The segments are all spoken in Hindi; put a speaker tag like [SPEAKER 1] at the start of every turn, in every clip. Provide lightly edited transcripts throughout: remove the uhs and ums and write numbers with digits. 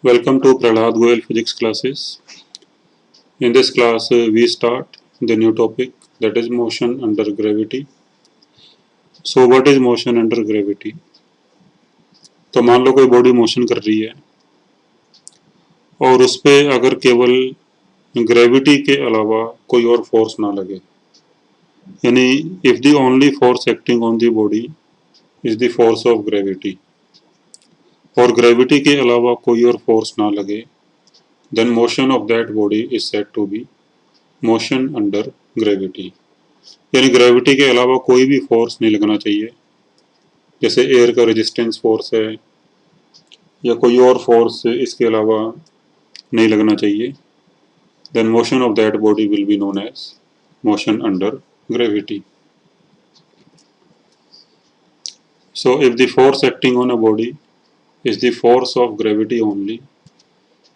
[SPEAKER 1] Welcome to Prahlad Goyal Physics classes. In this class, we start the new topic, that is motion under gravity. So, what is motion under gravity? तो मान लो कोई बॉडी मोशन कर रही है और उस पर अगर केवल ग्रेविटी के अलावा कोई और फोर्स ना लगे, यानी if the only force acting on the body is the force of gravity, और ग्रेविटी के अलावा कोई और फोर्स ना लगे, then motion of that body is said to be motion under gravity. यानी ग्रेविटी के अलावा कोई भी फोर्स नहीं लगना चाहिए, जैसे एयर का रेजिस्टेंस फोर्स है या कोई और फोर्स इसके अलावा नहीं लगना चाहिए, then motion of that body will be known as motion under gravity. So if the force acting on a body is the force of gravity only,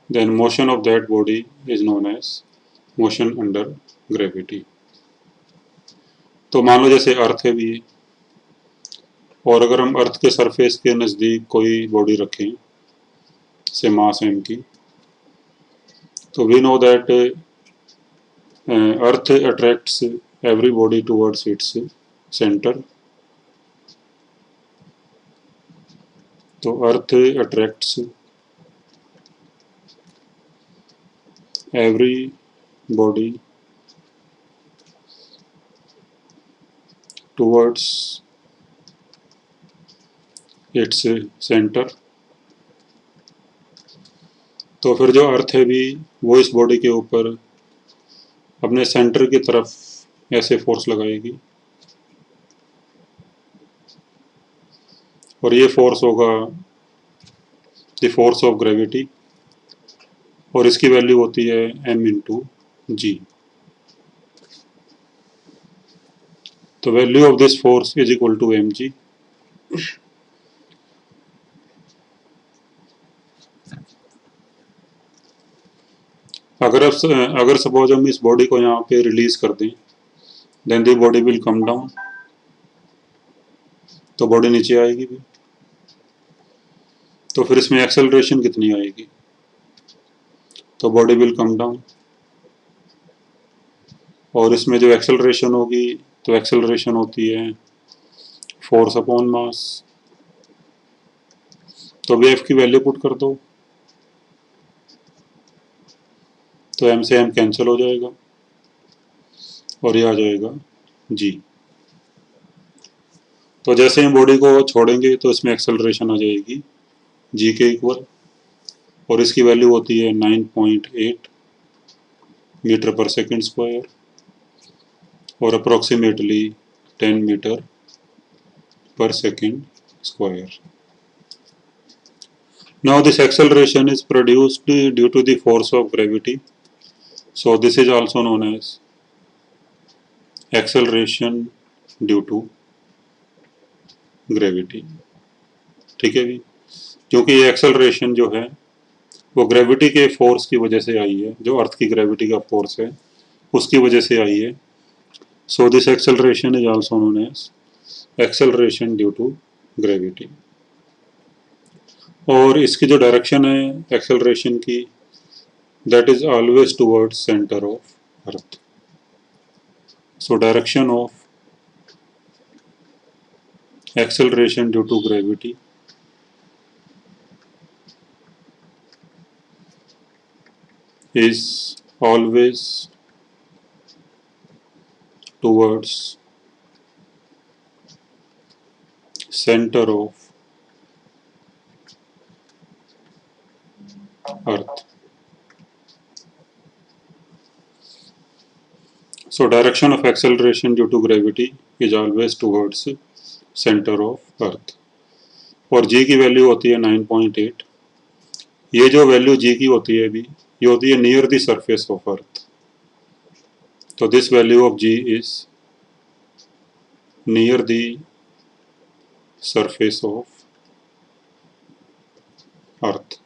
[SPEAKER 1] then motion of that body is known as motion under gravity. तो मान लो जैसे अर्थ है भी, और अगर हम अर्थ के सरफेस के नज़दीक कोई बॉडी रखें से मास m की, तो we know that earth attracts every body towards its centre. तो earth attracts every body towards its centre. तो फिर जो अर्थ है भी वो इस बॉडी के ऊपर अपने सेंटर की तरफ ऐसे फोर्स लगाएगी, और ये फोर्स होगा द फोर्स ऑफ ग्रेविटी, और इसकी वैल्यू होती है m इंटू जी। तो value of this force is equal to m g. अगर सपोज हम इस बॉडी को यहाँ पे रिलीज कर दें, then the body will come down, तो बॉडी नीचे आएगी भी। तो फिर इसमें एक्सेलरेशन कितनी आएगी, तो बॉडी विल कम डाउन, और इसमें जो एक्सेलरेशन होगी तो एक्सेलरेशन होती है फोर्स अपॉन मास। तो वी एफ की वैल्यू पुट कर दो, तो m से m कैंसिल हो जाएगा और ये आ जाएगा g। तो जैसे हम बॉडी को छोड़ेंगे तो इसमें एक्सेलरेशन आ जाएगी g के इक्वल, और इसकी वैल्यू होती है 9.8 मीटर पर सेकेंड स्क्वायर, और approximately 10 metre per second square. Now this acceleration is produced due to the force of gravity. So this is also known as acceleration due to gravity. ठीक है भी, क्योंकि ये एक्सेलरेशन जो है वो ग्रेविटी के फोर्स की वजह से आई है, जो अर्थ की ग्रेविटी का फोर्स है उसकी वजह से आई है। So this acceleration is also known as acceleration due to gravity. और इसकी जो डायरेक्शन है एक्सेलरेशन की, that is always towards center of earth. So direction of acceleration due to gravity is always towards center of earth. So direction of acceleration due to gravity is always towards center of earth. और g की वैल्यू होती है 9.8। ये जो वैल्यू g की होती है भी, ये होती है near the surface of earth. तो this value of g is near the surface of earth.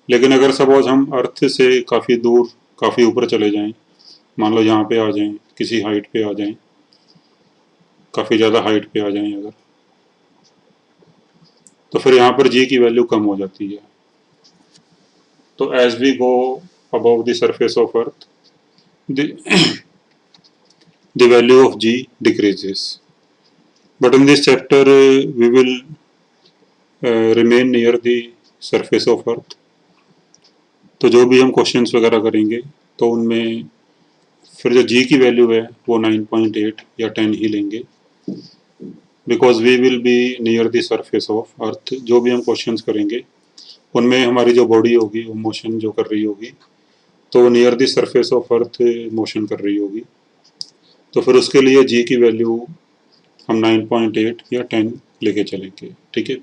[SPEAKER 1] लेकिन अगर सपोज हम अर्थ से काफ़ी दूर, काफ़ी ऊपर चले जाएं, मान लो यहाँ पे आ जाएं, किसी हाइट पे आ जाएं, काफ़ी ज़्यादा हाइट पे आ जाएं अगर, तो फिर यहाँ पर जी की वैल्यू कम हो जाती है। तो as we go above the surface of earth, the the value of g decreases, but in this chapter we will remain near the surface of earth. तो जो भी हम क्वेश्चंस वगैरह करेंगे तो उनमें फिर जो जी की वैल्यू है वो 9.8 या 10 ही लेंगे, because we will be near the surface of earth. जो भी हम क्वेश्चंस करेंगे उनमें हमारी जो बॉडी होगी वो मोशन जो कर रही होगी तो near the surface of earth motion कर रही होगी। तो फिर उसके लिए जी की वैल्यू हम 9.8 या 10 लेके चलेंगे, ठीक है।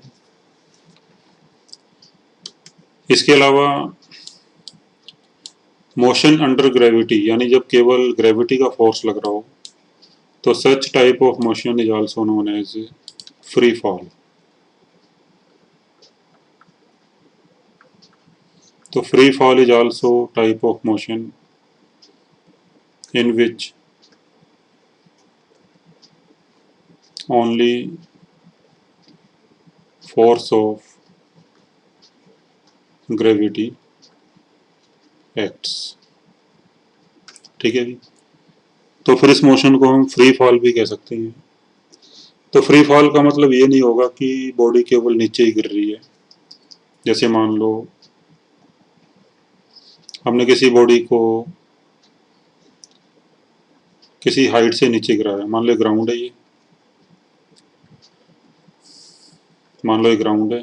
[SPEAKER 1] इसके अलावा मोशन अंडर ग्रेविटी, यानी जब केवल ग्रेविटी का फोर्स लग रहा हो, तो such type of motion is also known as free fall. तो free fall is also type of motion in which only force of gravity acts, ठीक है जी। तो फिर इस मोशन को हम फ्री फॉल भी कह सकते हैं। तो फ्री फॉल का मतलब ये नहीं होगा कि बॉडी केवल नीचे ही गिर रही है। जैसे मान लो हमने किसी बॉडी को किसी हाइट से नीचे गिराया, मान लो ग्राउंड है, ये मान लो ये ग्राउंड है,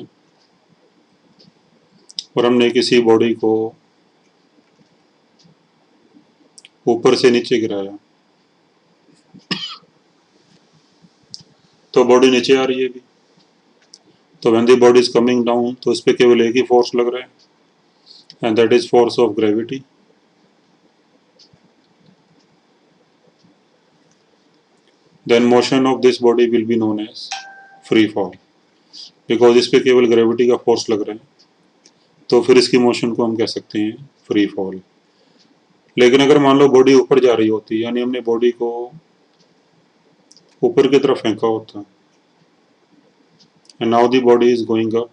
[SPEAKER 1] और हमने किसी बॉडी को ऊपर से नीचे गिराया तो बॉडी नीचे आ रही है अभी। तो when the body is coming down तो इस पे केवल एक ही फोर्स लग रहा है, and that is force of gravity. Then motion of this body will be known as free fall, because इस पे केवल ग्रेविटी का फोर्स लग रहा है, तो फिर इसकी मोशन को हम कह सकते हैं फ्री फॉल। लेकिन अगर मान लो बॉडी ऊपर जा रही होती, यानी हमने बॉडी को ऊपर की तरफ फेंका होता, and now the body is going up,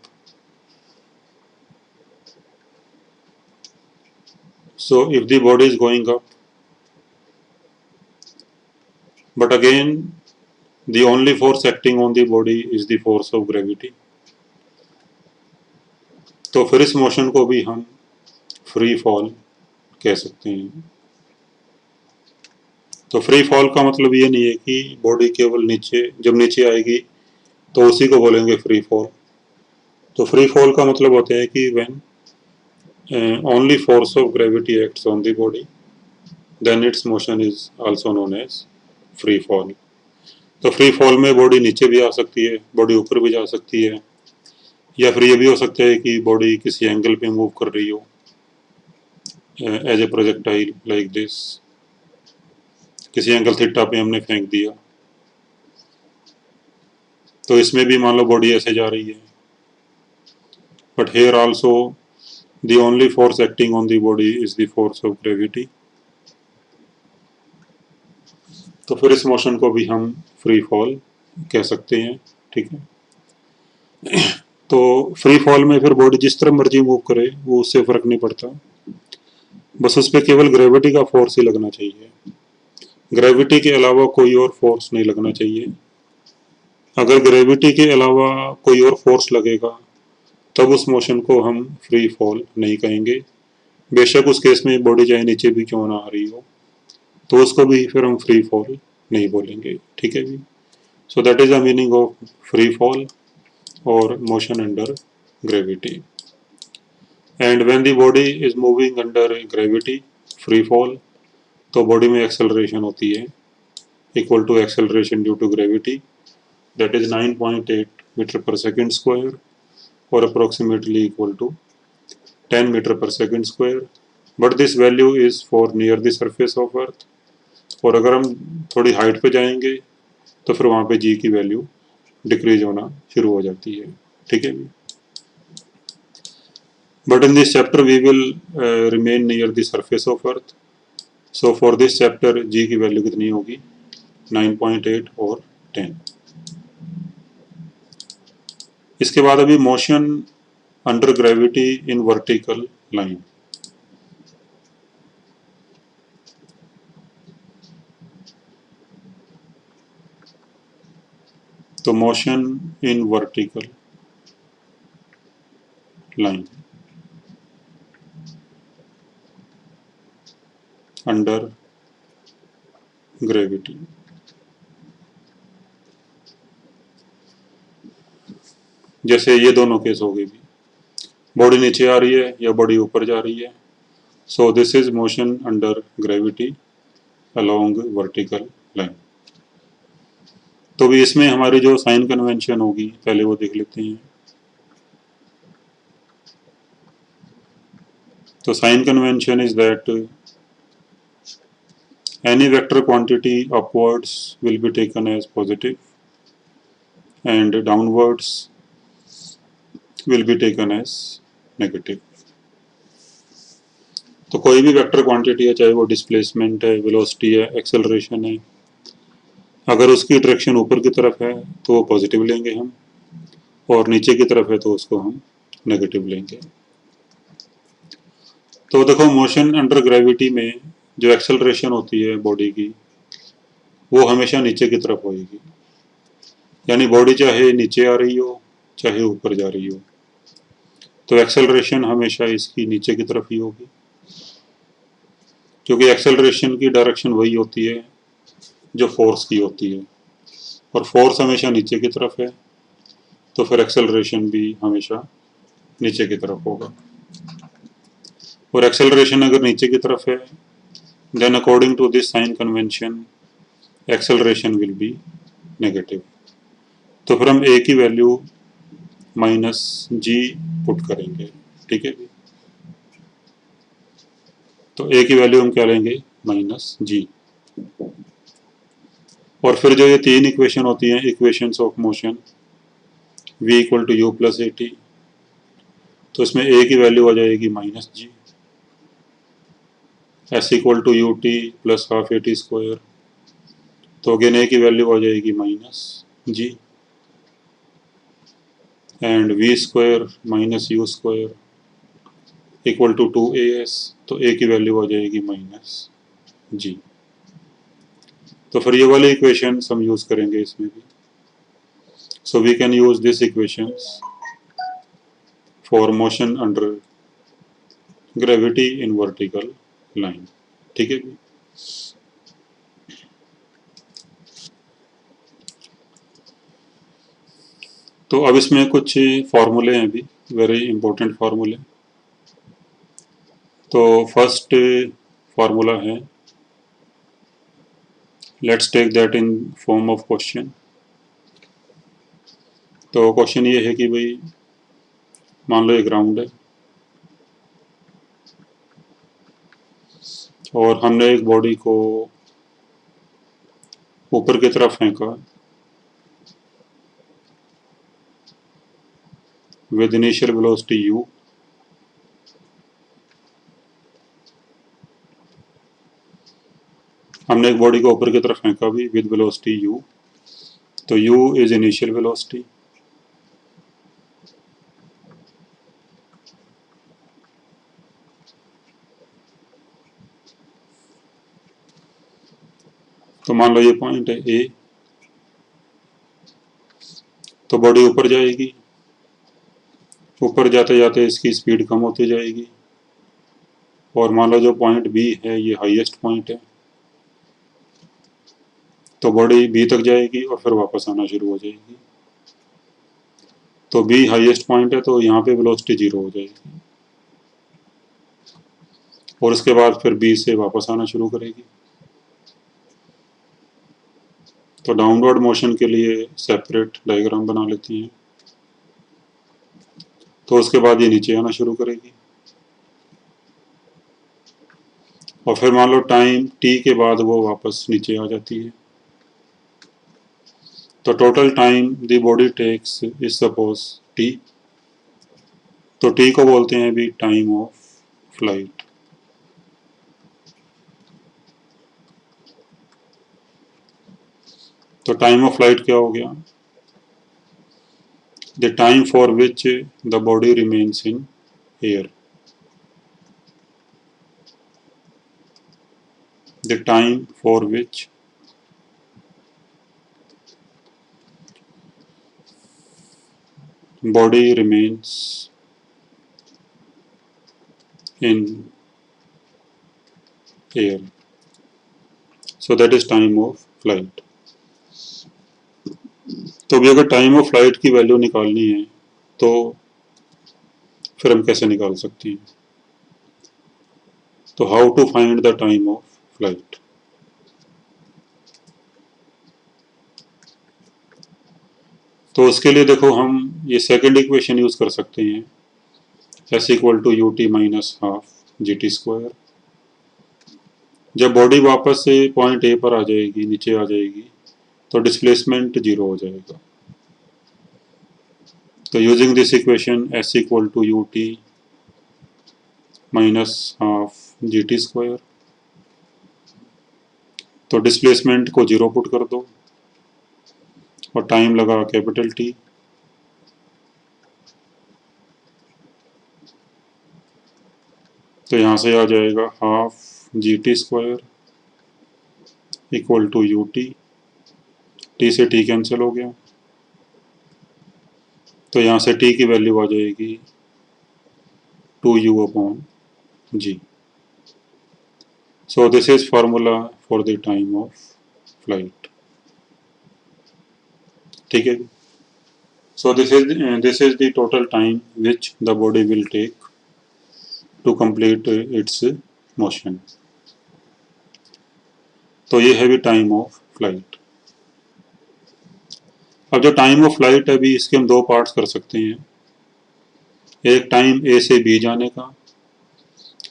[SPEAKER 1] so if the body is going up, but again the only force acting on the body is the force of gravity, तो फिर इस मोशन को भी हम फ्री फॉल कह सकते हैं। तो फ्री फॉल का मतलब ये नहीं है कि बॉडी केवल नीचे, जब नीचे आएगी तो उसी को बोलेंगे फ्री फॉल। तो फ्री फॉल का मतलब होता है कि when only force of gravity acts on the body, then its motion is also known as free fall. तो फ्री फॉल में बॉडी नीचे भी आ सकती है, बॉडी ऊपर भी जा सकती है, या फिर ये भी हो सकता है कि बॉडी किसी एंगल पे मूव कर रही हो, as a projectile like this, किसी एंगल थीटा पे हमने फेंक दिया, तो इसमें भी मान लो बॉडी ऐसे जा रही है, but here also the only force acting on the body is the force of gravity. तो फिर इस मोशन को भी हम फ्री फॉल कह सकते हैं, ठीक है। तो फ्री फॉल में फिर बॉडी जिस तरह मर्जी मूव करे वो उससे फर्क नहीं पड़ता, बस उस पर केवल ग्रेविटी का फोर्स ही लगना चाहिए, ग्रेविटी के अलावा कोई और फोर्स नहीं लगना चाहिए। अगर ग्रेविटी के अलावा कोई और फोर्स लगेगा तब उस मोशन को हम फ्री फॉल नहीं कहेंगे, बेशक उस केस में बॉडी चाहे नीचे भी क्यों ना आ रही हो, तो उसको भी फिर हम फ्री फॉल नहीं बोलेंगे, ठीक है जी। So that is the meaning of free fall और motion under gravity. And when the body is moving under gravity, free fall, तो बॉडी में एक्सेलरेशन होती है equal to acceleration due to gravity, that is 9.8 metre per second square और approximately equal to 10 metre per second square. But this value is for near the surface of earth, और अगर हम थोड़ी हाइट पे जाएंगे तो फिर वहाँ पे जी की वैल्यू डिक्रीज होना शुरू हो जाती है, ठीक है। But in this chapter we will remain near the surface of earth, so for this chapter g की वैल्यू कितनी होगी, 9.8 और 10। इसके बाद अभी motion under gravity in vertical line. तो motion in vertical line under gravity. जैसे ये दोनों केस हो गए, बॉडी नीचे आ रही है या बॉडी ऊपर जा रही है। So this is motion under gravity along vertical line. तो भी इसमें हमारी जो साइन कन्वेंशन होगी पहले वो देख लेते हैं। तो sign convention is that any vector quantity upwards will be taken as positive and downwards will be taken as negative। तो कोई भी वेक्टर क्वांटिटी है, चाहे वो डिस्प्लेसमेंट है, वेलोसिटी है, एक्सेलरेशन है, अगर उसकी डायरेक्शन ऊपर की तरफ है तो वो पॉजिटिव लेंगे हम, और नीचे की तरफ है तो उसको हम नेगेटिव लेंगे। तो देखो मोशन अंडर ग्रेविटी में जो एक्सेलरेशन होती है बॉडी की वो हमेशा नीचे की तरफ होगी, यानी बॉडी चाहे नीचे आ रही हो चाहे ऊपर जा रही हो, तो एक्सेलरेशन हमेशा इसकी नीचे की तरफ ही होगी, क्योंकि एक्सेलरेशन की डायरेक्शन वही होती है जो फोर्स की होती है, और फोर्स हमेशा नीचे की तरफ है, तो फिर एक्सेलरेशन भी हमेशा नीचे की तरफ होगा। और एक्सेलरेशन अगर नीचे की तरफ है, then according to this sign convention acceleration will be negative. तो फिर हम ए की वैल्यू माइनस जी पुट करेंगे, ठीक है। तो ए की वैल्यू हम क्या लेंगे, माइनस जी। और फिर जो ये तीन इक्वेशन होती हैं, equations of motion, v equal to u plus a t, तो इसमें ए की वैल्यू आ जाएगी minus g, s equal to u t plus half a t square, तो अगेन ए की वैल्यू आ जाएगी minus g, and v square minus u square equal to 2as, तो ए की वैल्यू आ जाएगी माइनस जी। तो फिर ये वाले इक्वेशन हम यूज करेंगे इसमें भी। So we can use this equations for motion under gravity in vertical line, ठीक है। तो अब इसमें कुछ फार्मूले हैं अभी, वेरी इंपॉर्टेंट फार्मूले। तो फर्स्ट फार्मूला है, let's take that in form of question. तो क्वेश्चन ये है कि भाई मान लो ये ग्राउंड है और हमने एक बॉडी को ऊपर की तरफ फेंका विद इनिशियल वेलोसिटी u, हमने एक बॉडी को ऊपर की तरफ फेंका भी विद वेलोसिटी u, तो u इज इनिशियल वेलोसिटी, तो मान लो ये पॉइंट है ए, तो बॉडी ऊपर जाएगी, ऊपर जाते जाते इसकी स्पीड कम होती जाएगी, और मान लो जो पॉइंट बी है ये हाईएस्ट पॉइंट है, तो बॉडी बी तक जाएगी और फिर वापस आना शुरू हो जाएगी। तो बी हाईएस्ट पॉइंट है, तो यहाँ पे वेलोसिटी जीरो हो जाएगी, और उसके बाद फिर बी से वापस आना शुरू करेगी। तो डाउनवर्ड मोशन के लिए सेपरेट डायग्राम बना लेती हैं। तो उसके बाद ये नीचे आना शुरू करेगी, और फिर मान लो टाइम टी के बाद वो वापस नीचे आ जाती है। तो total time the body takes is suppose t, तो टी को बोलते हैं भी टाइम ऑफ फ्लाइट। तो टाइम ऑफ फ्लाइट क्या हो गया, the time for which the body remains in air. The time for which body remains in air. So that is time of flight. तो अभी अगर टाइम ऑफ फ्लाइट की वैल्यू निकालनी है तो फिर हम कैसे निकाल सकते हैं? तो how to find the time of flight? तो उसके लिए देखो हम ये सेकंड इक्वेशन यूज कर सकते हैं, s equal to u t minus half g t square. जब बॉडी वापस से पॉइंट ए पर आ जाएगी, नीचे आ जाएगी, तो डिस्प्लेसमेंट जीरो हो जाएगा। तो using this equation s equal to u t minus half g t square, तो डिस्प्लेसमेंट को जीरो पुट कर दो और टाइम लगा कैपिटल टी। तो यहाँ से आ जाएगा half g t square equal to u t, t से टी कैंसिल हो गया, तो यहाँ से टी की वैल्यू आ जाएगी two u upon g. So this is formula for the time of flight. ठीक है। So this is the total time which the body will take to complete its motion. तो ये है भी टाइम ऑफ फ्लाइट। अब जो टाइम ऑफ फ्लाइट है अभी इसके हम दो पार्ट्स कर सकते हैं, एक टाइम ए से बी जाने का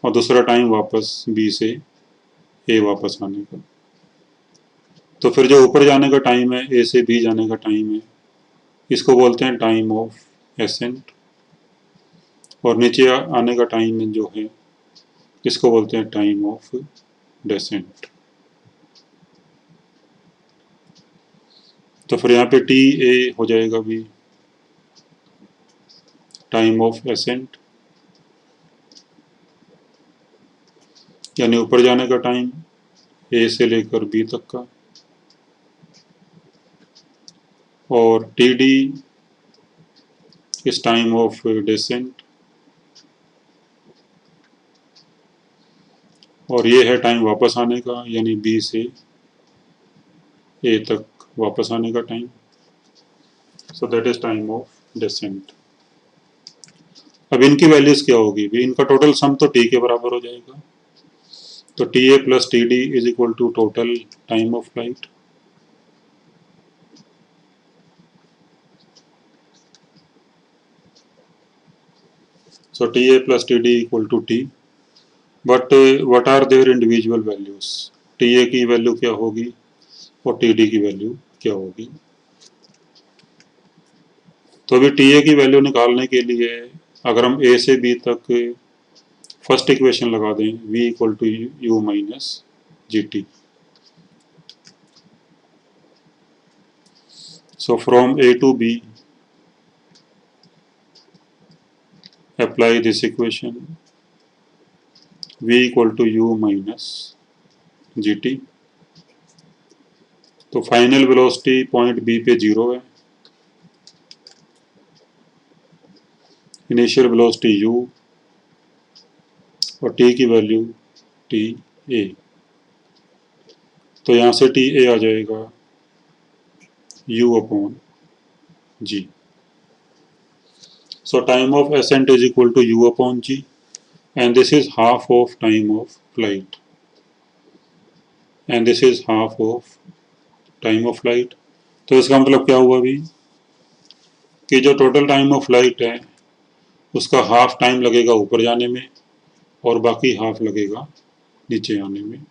[SPEAKER 1] और दूसरा टाइम वापस बी से ए वापस आने का। तो फिर जो ऊपर जाने का टाइम है, ए से बी जाने का टाइम है, इसको बोलते हैं टाइम ऑफ एसेंट, और नीचे आने का टाइम जो है इसको बोलते हैं टाइम ऑफ डेसेंट। तो फिर यहाँ पे टी ए हो जाएगा भी टाइम ऑफ एसेंट, यानी ऊपर जाने का टाइम ए से लेकर बी तक का, और टी डी इस टाइम ऑफ डेसेंट, और ये है टाइम वापस आने का, यानी बी से ए तक वापस आने का time. So that is time of descent. अब इनकी वैल्यूज क्या होगी भी, इनका टोटल सम तो टी के बराबर हो जाएगा। तो t a plus t d is equal to total time of flight. So TA plus TD equal to T, but what are their individual values? TA की वैल्यू क्या होगी और TD की वैल्यू क्या होगी? तो अभी TA की वैल्यू निकालने के लिए अगर हम A से B तक फर्स्ट इक्वेशन लगा दें, V equal to u minus g t. So from A to B apply this equation, V equal to u minus g t. तो फाइनल वेलोसिटी पॉइंट बी पे जीरो है, इनिशियल वेलोसिटी u और t की वैल्यू टी ए। तो यहाँ से टी ए आ जाएगा u upon g. So time of ascent is equal to u upon g, and this is half of time of flight, and this is half of time of flight। तो इसका मतलब क्या हुआ अभी कि जो टोटल टाइम ऑफ फ्लाइट है उसका हाफ टाइम लगेगा ऊपर जाने में और बाकी हाफ लगेगा नीचे आने में।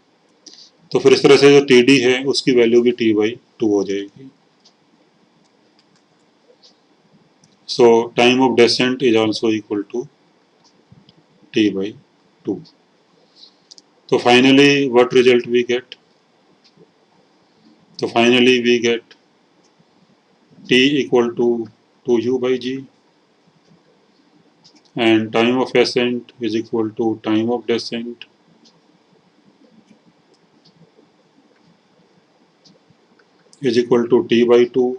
[SPEAKER 1] तो फिर इस तरह से जो टी डी है उसकी वैल्यू भी टी बाई टू हो जाएगी। So time of descent is also equal to t by two. तो finally what result we get? तो finally we get t equal to to u by g, and time of ascent is equal to time of descent is equal to t by 2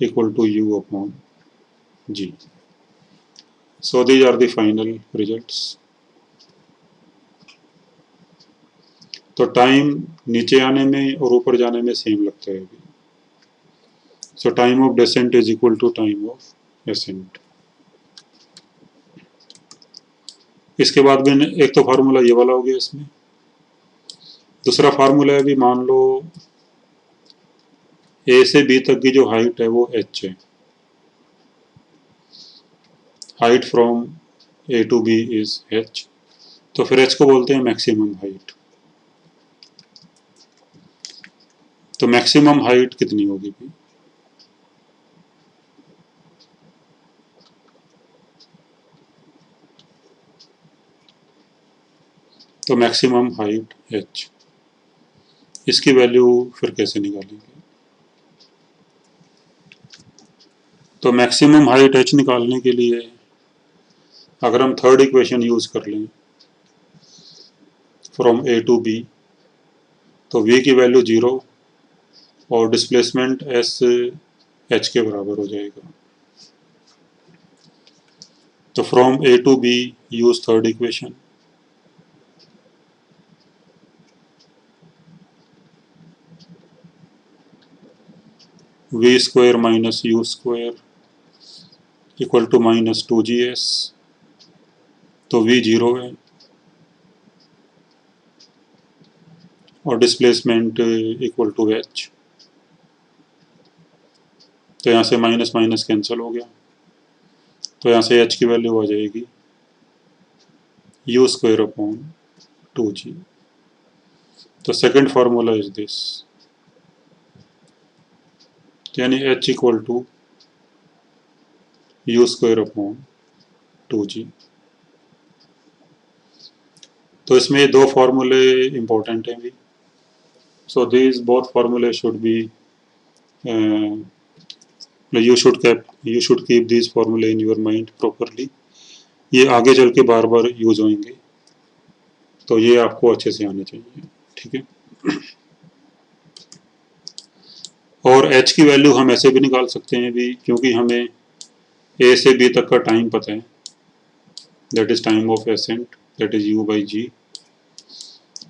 [SPEAKER 1] equal to u upon g. So these are the final results. तो टाइम नीचे आने में और ऊपर जाने में सेम लगता है अभी. So time of descent is equal to time of ascent. इसके बाद भी एक तो फार्मूला ये वाला हो गया इसमें. दूसरा फार्मूला है भी, मान लो ए से बी तक की जो हाइट है वो एच है. Height from A to B is h. तो फिर एच को बोलते हैं मैक्सिमम हाइट. तो मैक्सिमम हाइट कितनी होगी भी? तो मैक्सिमम हाइट एच, इसकी वैल्यू फिर कैसे निकालेंगे? तो मैक्सिमम हाइट एच निकालने के लिए अगर हम थर्ड इक्वेशन यूज कर लें फ्रॉम ए टू बी, तो v की वैल्यू 0 और डिस्प्लेसमेंट एस एच के बराबर हो जाएगा. तो from A to B use third equation. v square minus u square equal to minus 2gs. तो v 0 है और डिस्प्लेसमेंट इक्वल टू एच. तो यहाँ से माइनस माइनस कैंसिल हो गया. तो यहाँ से h की वैल्यू आ जाएगी u स्क्वायर अपॉन 2g. तो सेकंड फार्मूला इज दिस, यानी h equal to u square upon 2g. तो इसमें ये दो फार्मूले इंपॉर्टेंट हैं भी. सो दीज बोथ फार्मूले should be, you should keep these formula in your mind properly. ये आगे चल के बार बार यूज होंगे, तो ये आपको अच्छे से आने चाहिए. ठीक है. और h की वैल्यू हम ऐसे भी निकाल सकते हैं भी, क्योंकि हमें a से b तक का टाइम पता है, that is time of accent, that is u by g.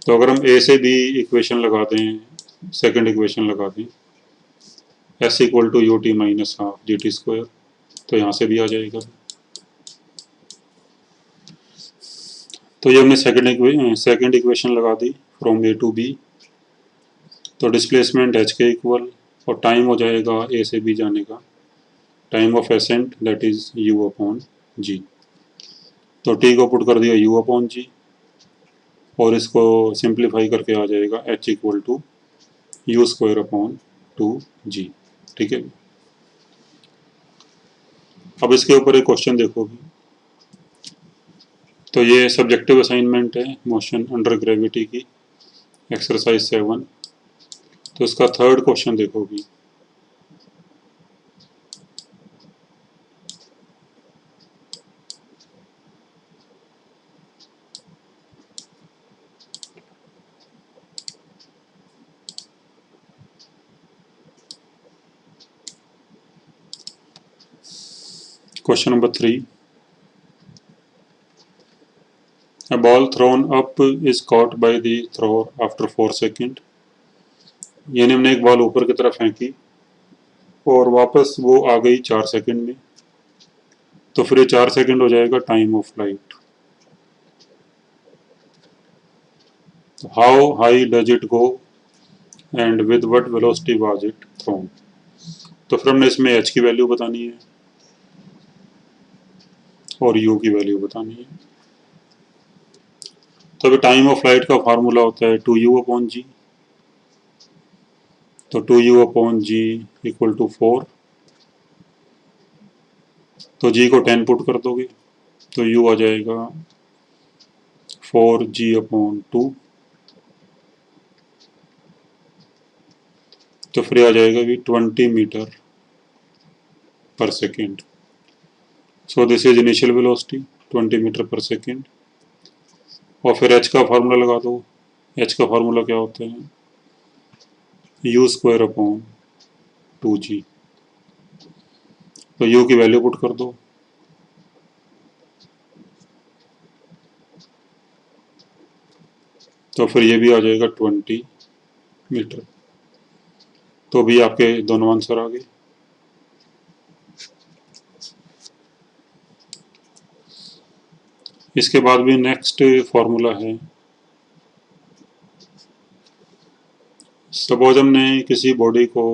[SPEAKER 1] तो अगर हम a से b इक्वेशन लगा दें, सेकंड इक्वेशन लगा दें, s equal to u t minus half g t square, तो यहाँ से भी आ जाएगा. तो ये हमने सेकंड इक्वेशन लगा दी फ्रॉम ए टू बी. तो डिस्प्लेसमेंट h के इक्वल और टाइम हो जाएगा a से b जाने का, time of accent that is u upon g. तो t को पुट कर दिया u अपॉन g और इसको सिंप्लीफाई करके आ जाएगा h equal to u square upon 2g. ठीक है. अब इसके ऊपर एक क्वेश्चन देखो भी. तो ये सब्जेक्टिव असाइनमेंट है मोशन अंडर ग्रेविटी की, एक्सरसाइज 7. तो इसका थर्ड क्वेश्चन देखो भी. Question number 3. A ball thrown up is caught by the thrower after 4 seconds. यानी हमने एक बॉल ऊपर की तरफ फेंकी और वापस वो आ गई 4 सेकंड में. तो फिर ये 4 सेकंड हो जाएगा time of flight. How high does it go and with what velocity was it thrown. तो फिर हमने इसमें h की वैल्यू बतानी है और u की वैल्यू बतानी है. तो अभी टाइम ऑफ फ्लाइट का फार्मूला होता है 2u अपॉन जी. तो 2u upon ji equal to 4. तो g को 10 पुट कर दोगे तो u आ जाएगा 4g अपॉन 2. तो फिर आ जाएगा भी 20 metre per second. So this is initial velocity 20 metre per second. और फिर h का फार्मूला लगा दो. h का फार्मूला क्या होता है? u square upon 2g. तो u की वैल्यू पुट कर दो. तो फिर ये भी आ जाएगा 20 मीटर. तो भी आपके दोनों आंसर आ गए. इसके बाद भी नेक्स्ट फॉर्मूला है. सपोज हमने किसी बॉडी को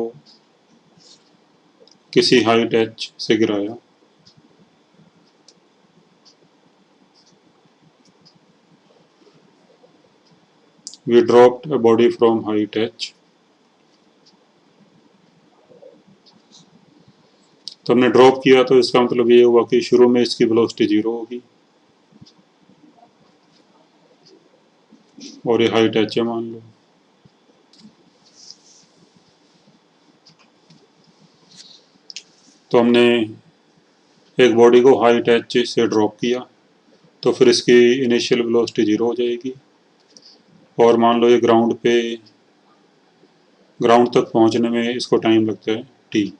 [SPEAKER 1] किसी हाइट h से गिराया. We dropped a body from height h. तो हमने ड्रॉप किया तो इसका मतलब ये हुआ कि शुरू में इसकी वेलोसिटी 0 होगी और ये हाइट h है मान लो. तो हमने एक बॉडी को हाइट h से ड्रॉप किया तो फिर इसकी इनिशियल वेलोसिटी 0 हो जाएगी. और मान लो ये ग्राउंड तक पहुंचने में इसको टाइम लगता है t.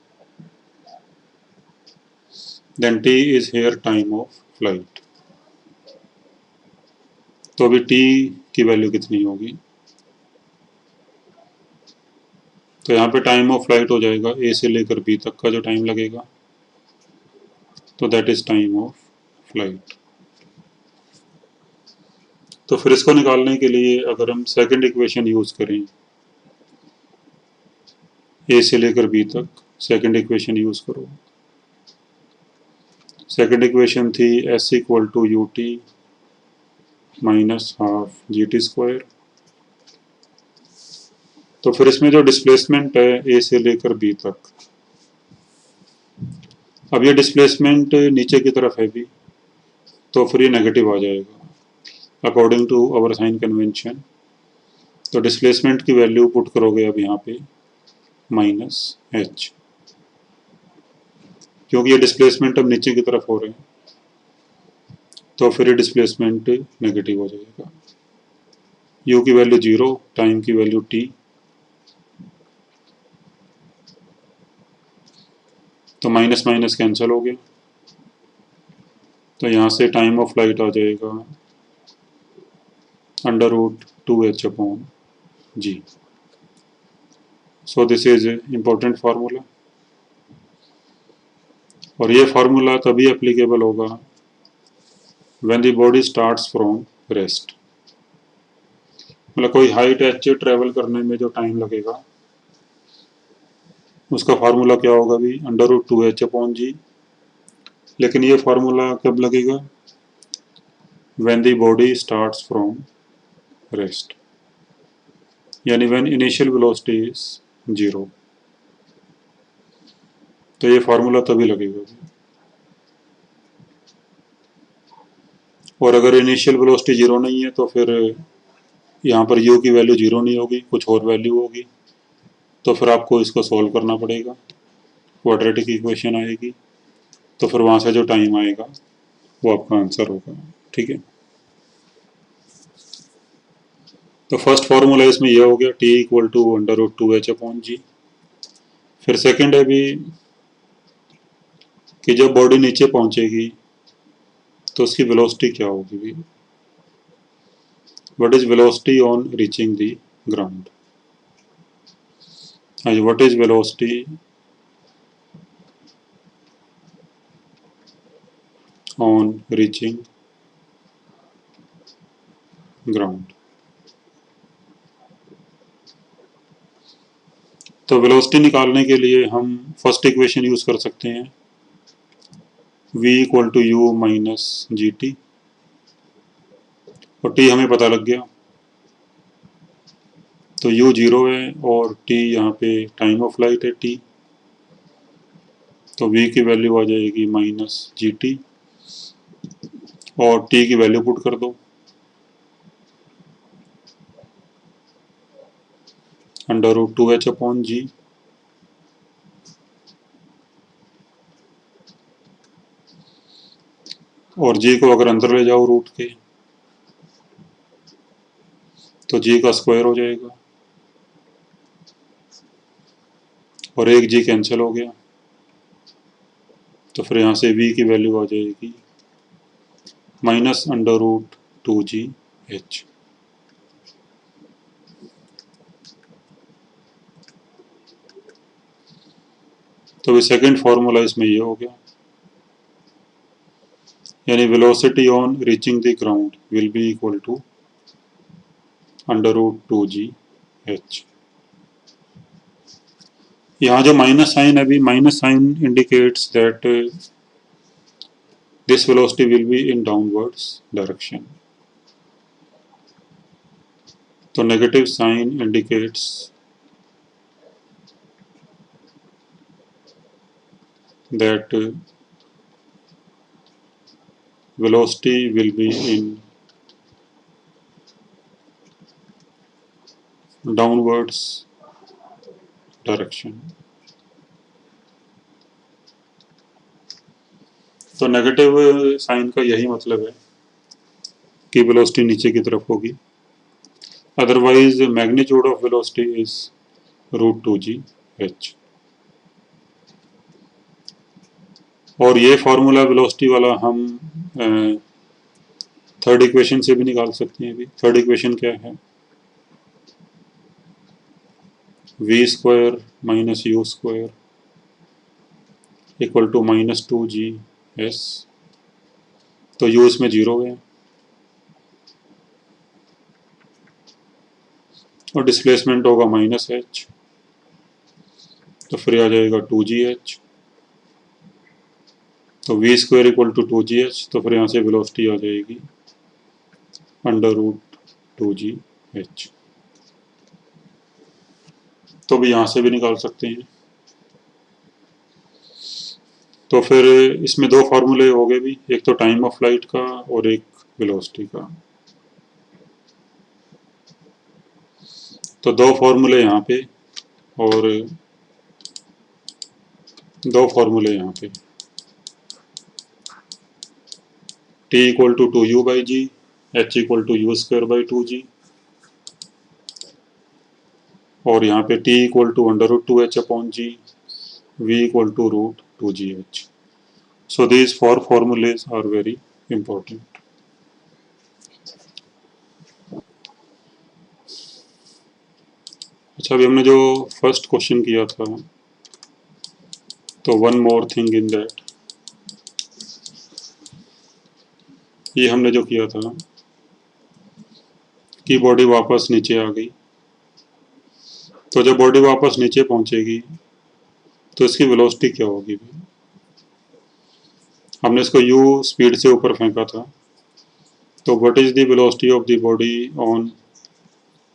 [SPEAKER 1] Then t is here time of flight. तो अभी t की वैल्यू कितनी होगी? तो यहाँ पे टाइम ऑफ फ्लाइट हो जाएगा a से लेकर b तक का जो टाइम लगेगा. तो that is time of flight. तो फिर इसको निकालने के लिए अगर हम सेकंड इक्वेशन यूज करें a से लेकर b तक, सेकंड इक्वेशन यूज करो. सेकंड इक्वेशन थी s equal to u t minus half g t square. तो फिर इसमें जो डिस्प्लेसमेंट है a से लेकर b तक, अब ये डिस्प्लेसमेंट नीचे की तरफ है भी तो फिर ये नेगेटिव आ जाएगा according to our sign convention. तो डिस्प्लेसमेंट की वैल्यू पुट करोगे अब यहाँ पे माइनस h, क्योंकि ये डिस्प्लेसमेंट अब नीचे की तरफ हो रहे हैं तो फिर ये डिस्प्लेसमेंट नेगेटिव हो जाएगा. u की वैल्यू 0, टाइम की वैल्यू t. तो माइनस माइनस कैंसिल हो गया. तो यहाँ से टाइम ऑफ फ्लाइट आ जाएगा under root 2h upon g. So this is important formula. और ये फार्मूला तभी एप्लीकेबल होगा when the body starts from rest. मतलब कोई हाइट h ट्रेवल करने में जो टाइम लगेगा उसका फार्मूला क्या होगा भी अंडर रूट 2h अपॉन जी. लेकिन ये फार्मूला कब लगेगा? When the body starts from rest, यानी व्हेन इनिशियल वेलोसिटी इज 0. तो ये फार्मूला तभी लगेगा. और अगर इनिशियल वेलोसिटी 0 नहीं है तो फिर यहाँ पर u की वैल्यू 0 नहीं होगी, कुछ और वैल्यू होगी. तो फिर आपको इसको सॉल्व करना पड़ेगा. क्वाड्रेटिक इक्वेशन आएगी तो फिर वहाँ से जो टाइम आएगा वो आपका आंसर होगा. ठीक है. तो फर्स्ट फार्मूला इसमें यह हो गया t equal to under root 2h upon g. फिर सेकेंड है भी कि जब बॉडी नीचे पहुंचेगी तो उसकी वेलोसिटी क्या होगी भी. What is velocity on reaching the ground. What is velocity on reaching ground. तो वेलोसिटी निकालने के लिए हम फर्स्ट इक्वेशन यूज कर सकते हैं v equal to u minus g t. और t हमें पता लग गया. तो u 0 है और t यहाँ पे टाइम ऑफ फ्लाइट है t. तो v की वैल्यू आ जाएगी माइनस जी टी और t की वैल्यू पुट कर दो अंडर रूट 2h अपॉन जी. और जी को अगर अंदर ले जाओ रूट के तो जी का स्क्वायर हो जाएगा और एक जी कैंसिल हो गया, तो फिर यहाँ से v की वैल्यू आ जाएगी -√2gh। तो भी सेकंड फॉर्मूला इसमें ये हो गया, यानी velocity on reaching the ground will be equal to √2gh। यहाँ जो माइनस साइन है, अभी minus sign indicates that this velocity will be in downwards direction. तो negative sign indicates that velocity will be in downwards direction. तो नेगेटिव साइन का यही मतलब है कि वेलोसिटी नीचे की तरफ होगी, otherwise magnitude of velocity is √2gh। और ये फॉर्मूला वेलोसिटी वाला हम थर्ड इक्वेशन से भी निकाल सकते हैं। अभी थर्ड इक्वेशन क्या है, v² - u² equal to -2gs। तो u इसमें 0 है और डिस्प्लेसमेंट होगा -h, तो फिर आ जाएगा 2gh। तो v² इक्वल टू 2gh, तो फिर यहाँ से वेलोसिटी आ जाएगी √2gh। तो भी यहाँ से भी निकाल सकते हैं। तो फिर इसमें दो फार्मूले हो गए भी, एक तो टाइम ऑफ फ्लाइट का और एक वेलोसिटी का। तो दो फार्मूले यहाँ पे और दो फार्मूले यहाँ पे, t equal to 2u/g, h equal to u²/2g, और यहाँ पे t equal to √2h/g, v equal to √2gh। So these four formulas are very important. अच्छा, अभी हमने जो फर्स्ट क्वेश्चन किया था, तो one more thing in that, ये हमने जो किया था कि बॉडी वापस नीचे आ गई, तो जब बॉडी वापस नीचे पहुंचेगी तो इसकी वेलोसिटी क्या होगी। हमने इसको u स्पीड से ऊपर फेंका था, तो what is the velocity of the body on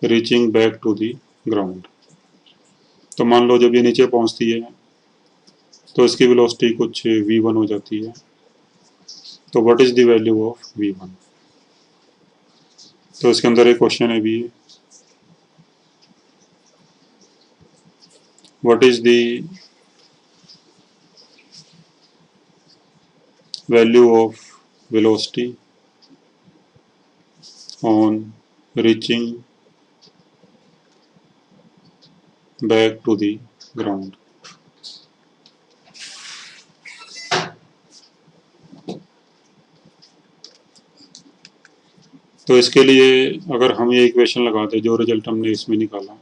[SPEAKER 1] reaching back to the ground. तो मान लो जब ये नीचे पहुंचती है तो इसकी वेलोसिटी कुछ v1 हो जाती है। तो what is the value of v1। तो इसके अंदर एक क्वेश्चन है भी, what is the value of velocity on reaching back to the ground. तो इसके लिए अगर हम ये इक्वेशन लगाते जो रिजल्ट हमने इसमें निकाला,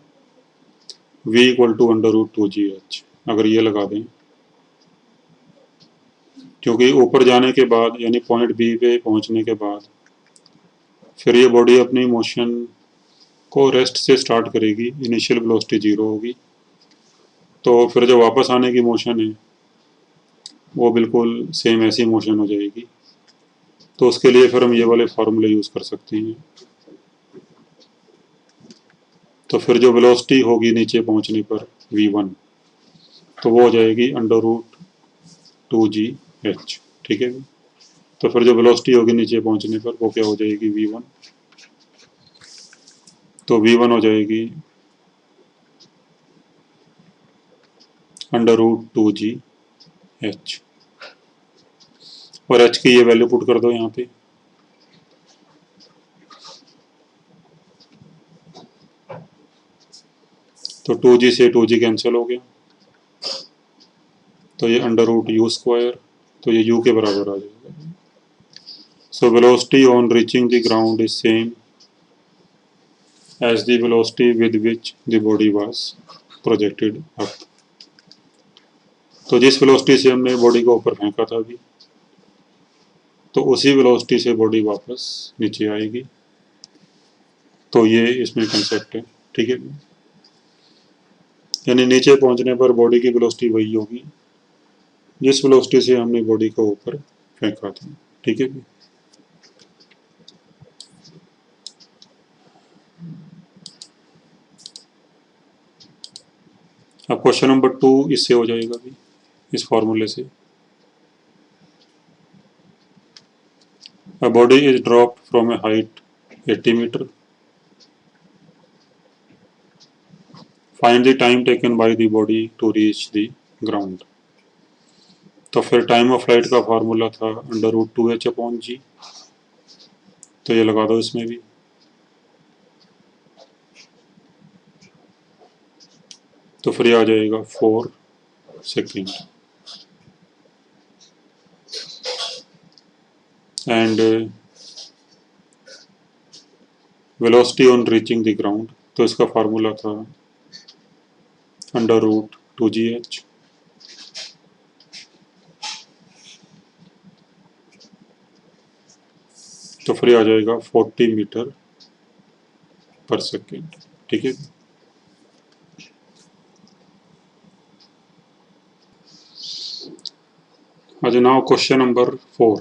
[SPEAKER 1] v इक्वल टू √2gh, अगर ये लगा दें, क्योंकि ऊपर जाने के बाद यानी पॉइंट बी पे पहुंचने के बाद फिर ये बॉडी अपनी मोशन को रेस्ट से स्टार्ट करेगी, इनिशियल वेलोसिटी 0 होगी, तो फिर जो वापस आने की मोशन है वो बिल्कुल सेम ऐसी मोशन हो जाएगी। तो उसके लिए फिर हम ये वाले फार्मूले यूज़ कर सकते हैं। तो फिर जो वेलोसिटी होगी नीचे पहुंचने पर v1, तो वो हो जाएगी √2gh। ठीक है, तो फिर जो वेलोसिटी होगी नीचे पहुंचने पर वो क्या हो जाएगी v1। तो v1 हो जाएगी √2gh। और h की ये वैल्यू पुट कर दो यहाँ पे। तो 2g से 2g कैंसिल हो गया, तो ये अंडर रूट यू स्क्वायर, तो ये u के बराबर आ जाएगा। So velocity on reaching the ground is same as the velocity with which the body was projected up। तो जिस वेलोसिटी से हमने बॉडी को ऊपर फेंका था अभी, तो उसी वेलोसिटी से बॉडी वापस नीचे आएगी। तो ये इसमें कंसेप्ट है, ठीक है। यानी नीचे पहुंचने पर बॉडी की वेलोसिटी वही होगी जिस वेलोसिटी से हमने बॉडी को ऊपर फेंका था, ठीक है। अब क्वेश्चन नंबर 2 इससे हो जाएगा भी, इस फॉर्मूले से। A body is dropped from a height 80 meter. Find the time taken by the body to reach the ground। तो फिर टाइम ऑफ फ्लाइट का फार्मूला था अंडर रूट 2h अपॉन जी, तो ये लगा दो इसमें भी। तो फिर ये आ जाएगा 4 second. And velocity on reaching the ground, तो इसका फार्मूला था अंडर रूट 2gh। तो फिर आ जाएगा 40 मीटर पर सेकेंड, ठीक है। आज नाउ क्वेश्चन नंबर 4।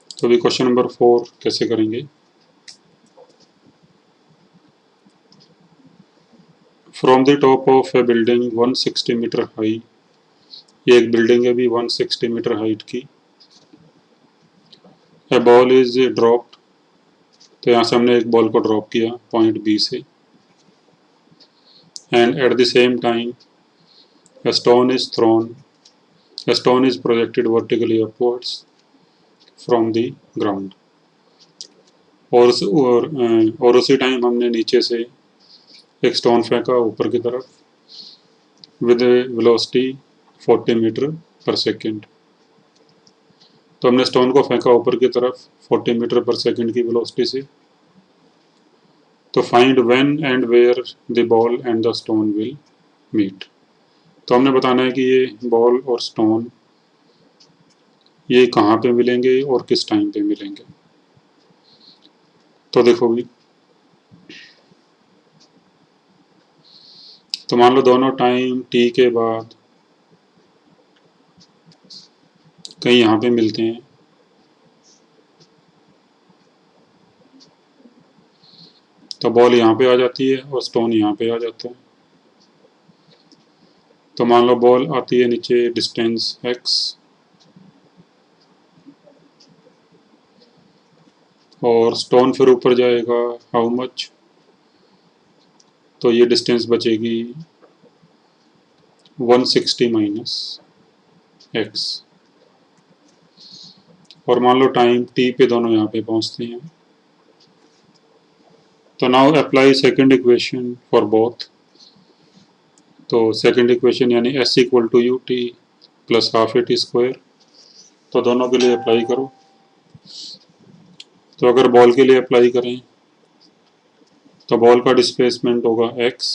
[SPEAKER 1] तो अभी क्वेश्चन नंबर 4 कैसे करेंगे। From the top of a building 160 metre high, ये एक बिल्डिंग है भी 160 मीटर हाइट की। ए बॉल इज ड्रॉप्ड, तो यहाँ से हमने एक बॉल को ड्रॉप किया पॉइंट बी से। And at the same time a stone is thrown, a stone is projected vertically upwards from the ground। और उसी टाइम हमने नीचे से एक स्टोन फेंका ऊपर की तरफ with velocity 40 metre per second. तो हमने स्टोन को फेंका ऊपर की तरफ 40 मीटर पर सेकेंड की वेलोसिटी से। तो find when and where the ball and the stone will meet. तो हमने बताना है कि ये बॉल और स्टोन ये कहाँ पे मिलेंगे और किस टाइम पे मिलेंगे। तो देखो भी, तो मान लो दोनों टाइम टी के बाद कहीं यहाँ पे मिलते हैं। तो बॉल यहाँ पे आ जाती है और स्टोन यहाँ पे आ जाता है। तो मान लो बॉल आती है नीचे डिस्टेंस x और स्टोन फिर ऊपर जाएगा हाउ मच, तो ये डिस्टेंस बचेगी 160 माइनस x। और मान लो टाइम t पे दोनों यहाँ पे पहुँचते हैं। तो now apply second equation for both. तो सेकंड इक्वेशन यानी s equal to u t plus half a t square, तो दोनों के लिए अप्लाई करो। तो अगर बॉल के लिए अप्लाई करें तो बॉल का डिस्प्लेसमेंट होगा x,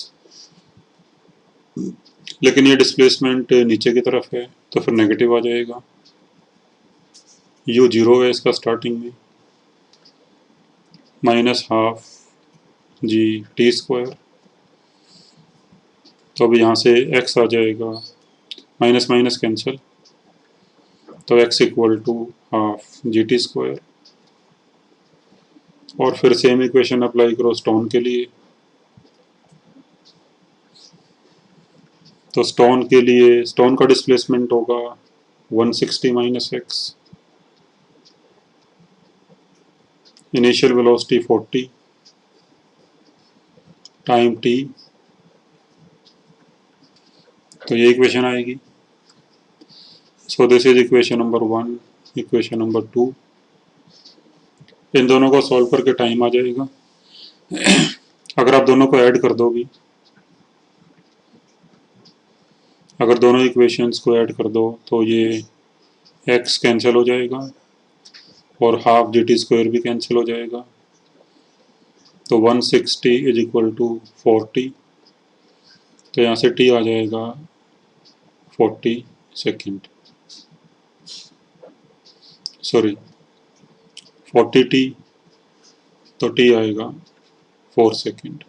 [SPEAKER 1] लेकिन ये डिस्प्लेसमेंट नीचे की तरफ है तो फिर नेगेटिव आ जाएगा। u जीरो है इसका स्टार्टिंग में, minus half g t square. तो अब यहाँ से x आ जाएगा, माइनस माइनस कैंसिल, तो x equal to half g t square. और फिर सेम इक्वेशन अप्लाई करो स्टोन के लिए। तो स्टोन के लिए स्टोन का डिस्प्लेसमेंट होगा 160 minus x, initial velocity 40 time T, तो ये इक्वेशन आएगी। सो this is equation number 1, equation number 2। इन दोनों को सॉल्व करके टाइम आ जाएगा। अगर आप दोनों को ऐड कर दोगे, अगर दोनों इक्वेशंस को ऐड कर दो तो ये x कैंसिल हो जाएगा और हाफ जी टी स्क्वायर भी कैंसिल हो जाएगा। तो 160 इज इक्वल टू 40। तो यहाँ से t आ जाएगा 40 सेकेंड, सॉरी 40t, तो t आएगा 4 second.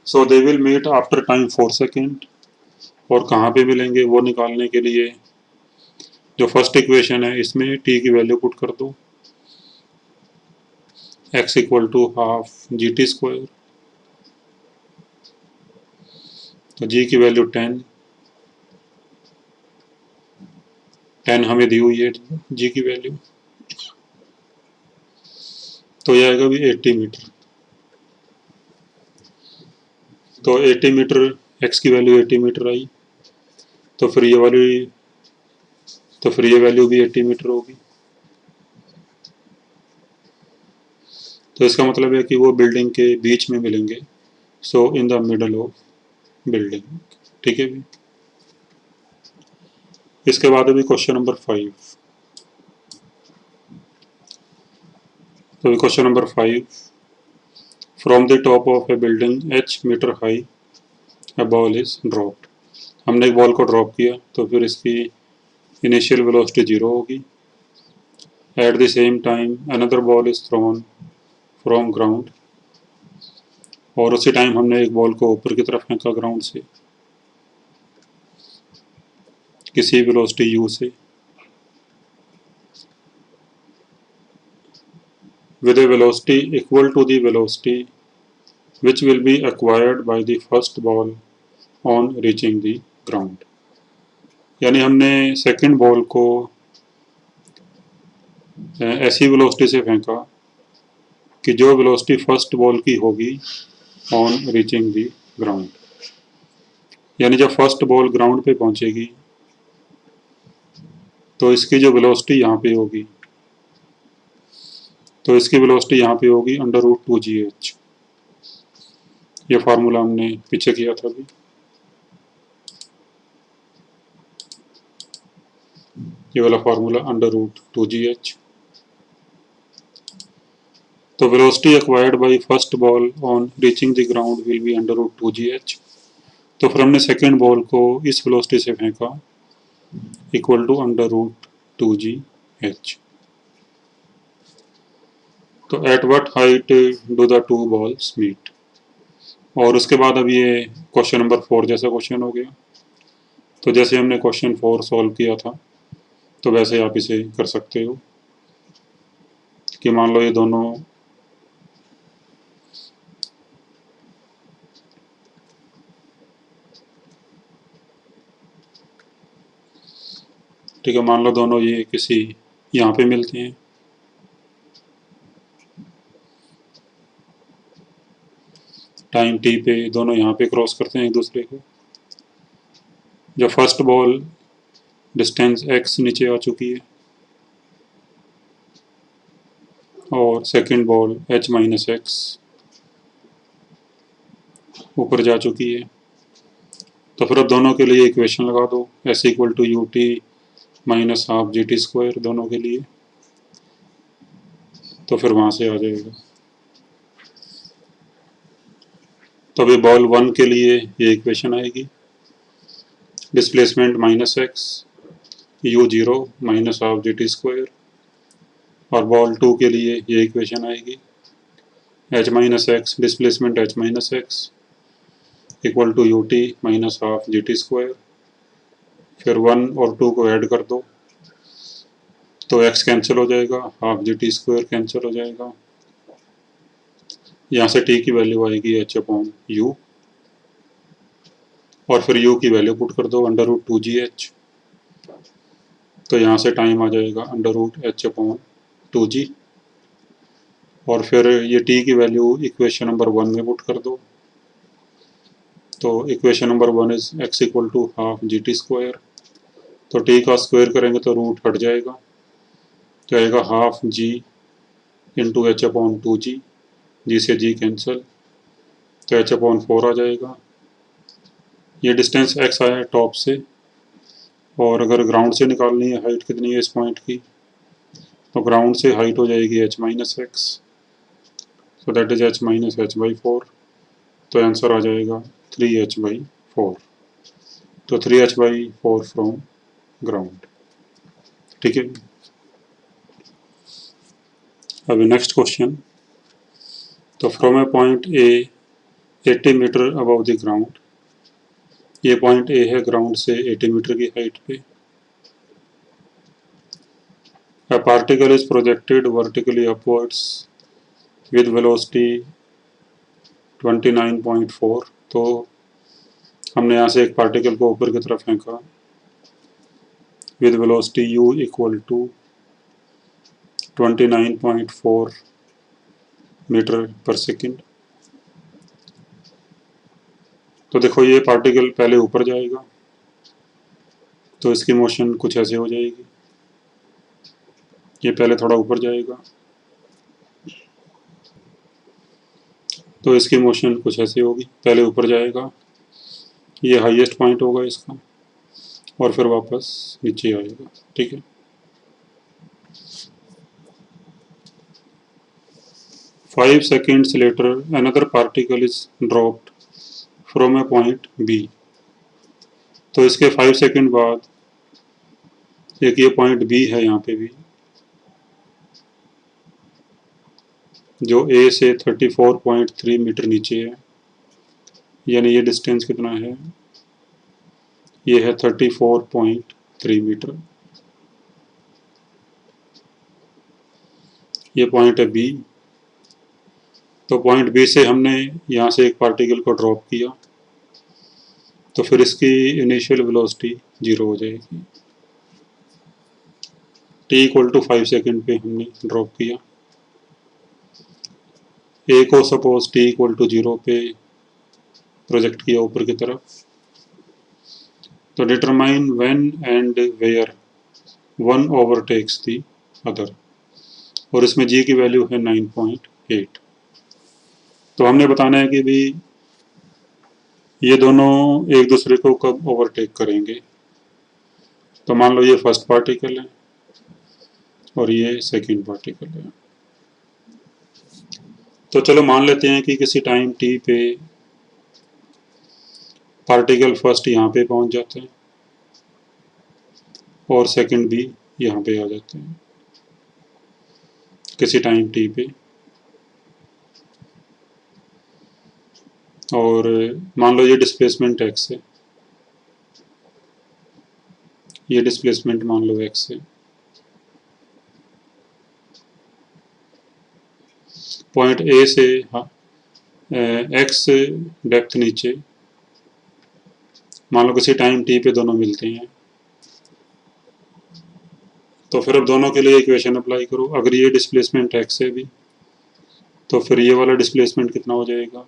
[SPEAKER 1] So they will meet after time 4 second. और कहाँ पे मिलेंगे वो निकालने के लिए जो फर्स्ट इक्वेशन है इसमें t की वैल्यू पुट कर दो, x equal to half g t square. तो g की वैल्यू 10 हमें दी हुई है g की वैल्यू, तो यह आएगा भी 80 मीटर। तो 80 मीटर, x की वैल्यू 80 मीटर आई, तो फिर ये वाली, तो फिर ये वैल्यू भी 80 मीटर होगी। तो इसका मतलब है कि वो बिल्डिंग के बीच में मिलेंगे, so in the middle of building. ठीक है भी। इसके बाद अभी क्वेश्चन नंबर 5। तो question number 5, from the top of a building h metre high a ball is dropped. हमने एक बॉल को ड्रॉप किया तो फिर इसकी इनिशियल वेलोसिटी 0 होगी। At the same time another ball is throne from ground, और उसी टाइम हमने एक बॉल को ऊपर की तरफ फेंका ग्राउंड से किसी वेलोसिटी u से, with a velocity equal to the velocity which will be acquired by the first ball on reaching the ground। यानी हमने सेकंड बॉल को ऐसी वेलोसिटी से फेंका कि जो वेलोसिटी फर्स्ट बॉल की होगी ऑन रीचिंग द ग्राउंड। यानी जब फर्स्ट बॉल ग्राउंड पे पहुंचेगी तो इसकी जो वेलोसिटी यहाँ पे होगी, तो इसकी वेलोसिटी यहाँ पे होगी √2gh। ये फार्मूला हमने पीछे किया था अभी। ये वाला फार्मूला √2gh। तो velocity acquired by first ball on reaching the ground will B √2gh। तो फिर हमने सेकेंड बॉल को इस वेलोसिटी से फेंका इक्वल टू √2gh। तो at what height do the two balls meet. और उसके बाद अब ये क्वेश्चन नंबर 4 जैसा क्वेश्चन हो गया। तो जैसे हमने क्वेश्चन 4 सॉल्व किया था तो वैसे आप इसे कर सकते हो कि मान लो ये दोनों ठीक है, मान लो दोनों ये किसी यहाँ पे मिलते हैं, टाइम t पे दोनों यहाँ पे क्रॉस करते हैं एक दूसरे को। जब फर्स्ट बॉल डिस्टेंस x नीचे आ चुकी है और सेकंड बॉल h-x ऊपर जा चुकी है, तो फिर अब दोनों के लिए इक्वेशन लगा दो, s equal to u t minus half g t square दोनों के लिए। तो फिर वहाँ से आ जाएगा। तो अभी बॉल 1 के लिए ये इक्वेशन आएगी, displacement -x, u0 minus half g t square. और बॉल 2 के लिए ये इक्वेशन आएगी, h-x, displacement h-x equal to u t minus half g t square. फिर 1 और 2 को ऐड कर दो तो x कैंसिल हो जाएगा, half g t square cancel हो जाएगा। यहाँ से t की वैल्यू आएगी h/u, और फिर u की वैल्यू पुट कर दो √2gh। तो यहाँ से टाइम आ जाएगा √h/2g। और फिर ये t की वैल्यू इक्वेशन नंबर 1 में पुट कर दो, तो equation number 1 is x equal to half g t square. तो t का स्क्वायर करेंगे तो रूट हट जाएगा, तो आएगा हाफ जी इंटू एच अपॉन 2g, जी से जी कैंसिल, तो एच अपॉन 4 आ जाएगा। ये डिस्टेंस x आया है टॉप से, और अगर ग्राउंड से निकालनी है हाइट कितनी है इस पॉइंट की, तो ग्राउंड से हाइट हो जाएगी h minus x, so that is h minus H by 4। तो आंसर आ जाएगा 3h/4। तो 3h/4 फ्रॉम ग्राउंड। ठीक है। अभी नेक्स्ट क्वेश्चन। तो from a point A 80 metre above the ground, ये पॉइंट ए है ग्राउंड से 80 मीटर की हाइट पे। A particle is projected vertically upwards with velocity 29.4। तो हमने यहाँ से एक पार्टिकल को ऊपर की तरफ फेंका with velocity u equal to 29.4 metre per second. तो देखो ये पार्टिकल पहले ऊपर जाएगा, तो इसकी मोशन कुछ ऐसे हो जाएगी। ये पहले थोड़ा ऊपर जाएगा, तो इसकी मोशन कुछ ऐसी होगी, पहले ऊपर जाएगा, ये हाईएस्ट पॉइंट होगा इसका, और फिर वापस नीचे आएगा। ठीक है। 5 seconds later another particle is dropped from a point B। तो इसके 5 सेकेंड बाद एक ये पॉइंट B है यहाँ पे भी, जो A से 34.3 मीटर नीचे है। यानी ये डिस्टेंस कितना है, ये है 34.3 मीटर। ये पॉइंट है B। तो पॉइंट B से हमने यहाँ से एक पार्टिकल को ड्रॉप किया, तो फिर इसकी इनिशियल वेलोसिटी 0 हो जाएगी। t इक्वल टू 5 सेकेंड पे हमने ड्रॉप किया। A को सपोज t इक्वल टू 0 पे प्रोजेक्ट किया ऊपर की तरफ। तो determine when and where one overtakes the other, और इसमें g की वैल्यू है 9.8। तो हमने बताना है कि भी ये दोनों एक दूसरे को कब ओवरटेक करेंगे। तो मान लो ये फर्स्ट पार्टिकल है और ये सेकंड पार्टिकल है। तो चलो मान लेते हैं कि किसी टाइम t पे पार्टिकल फर्स्ट यहाँ पे पहुंच जाते हैं और सेकंड भी यहाँ पे आ जाते हैं किसी टाइम t पे। और मान लो ये डिस्प्लेसमेंट x है, ये डिस्प्लेसमेंट मान लो x है। पॉइंट A से x डेप्थ नीचे, मान लो किसी टाइम t पे दोनों मिलते हैं। तो फिर अब दोनों के लिए इक्वेशन अप्लाई करो। अगर ये डिस्प्लेसमेंट x है भी, तो फिर ये वाला डिस्प्लेसमेंट कितना हो जाएगा,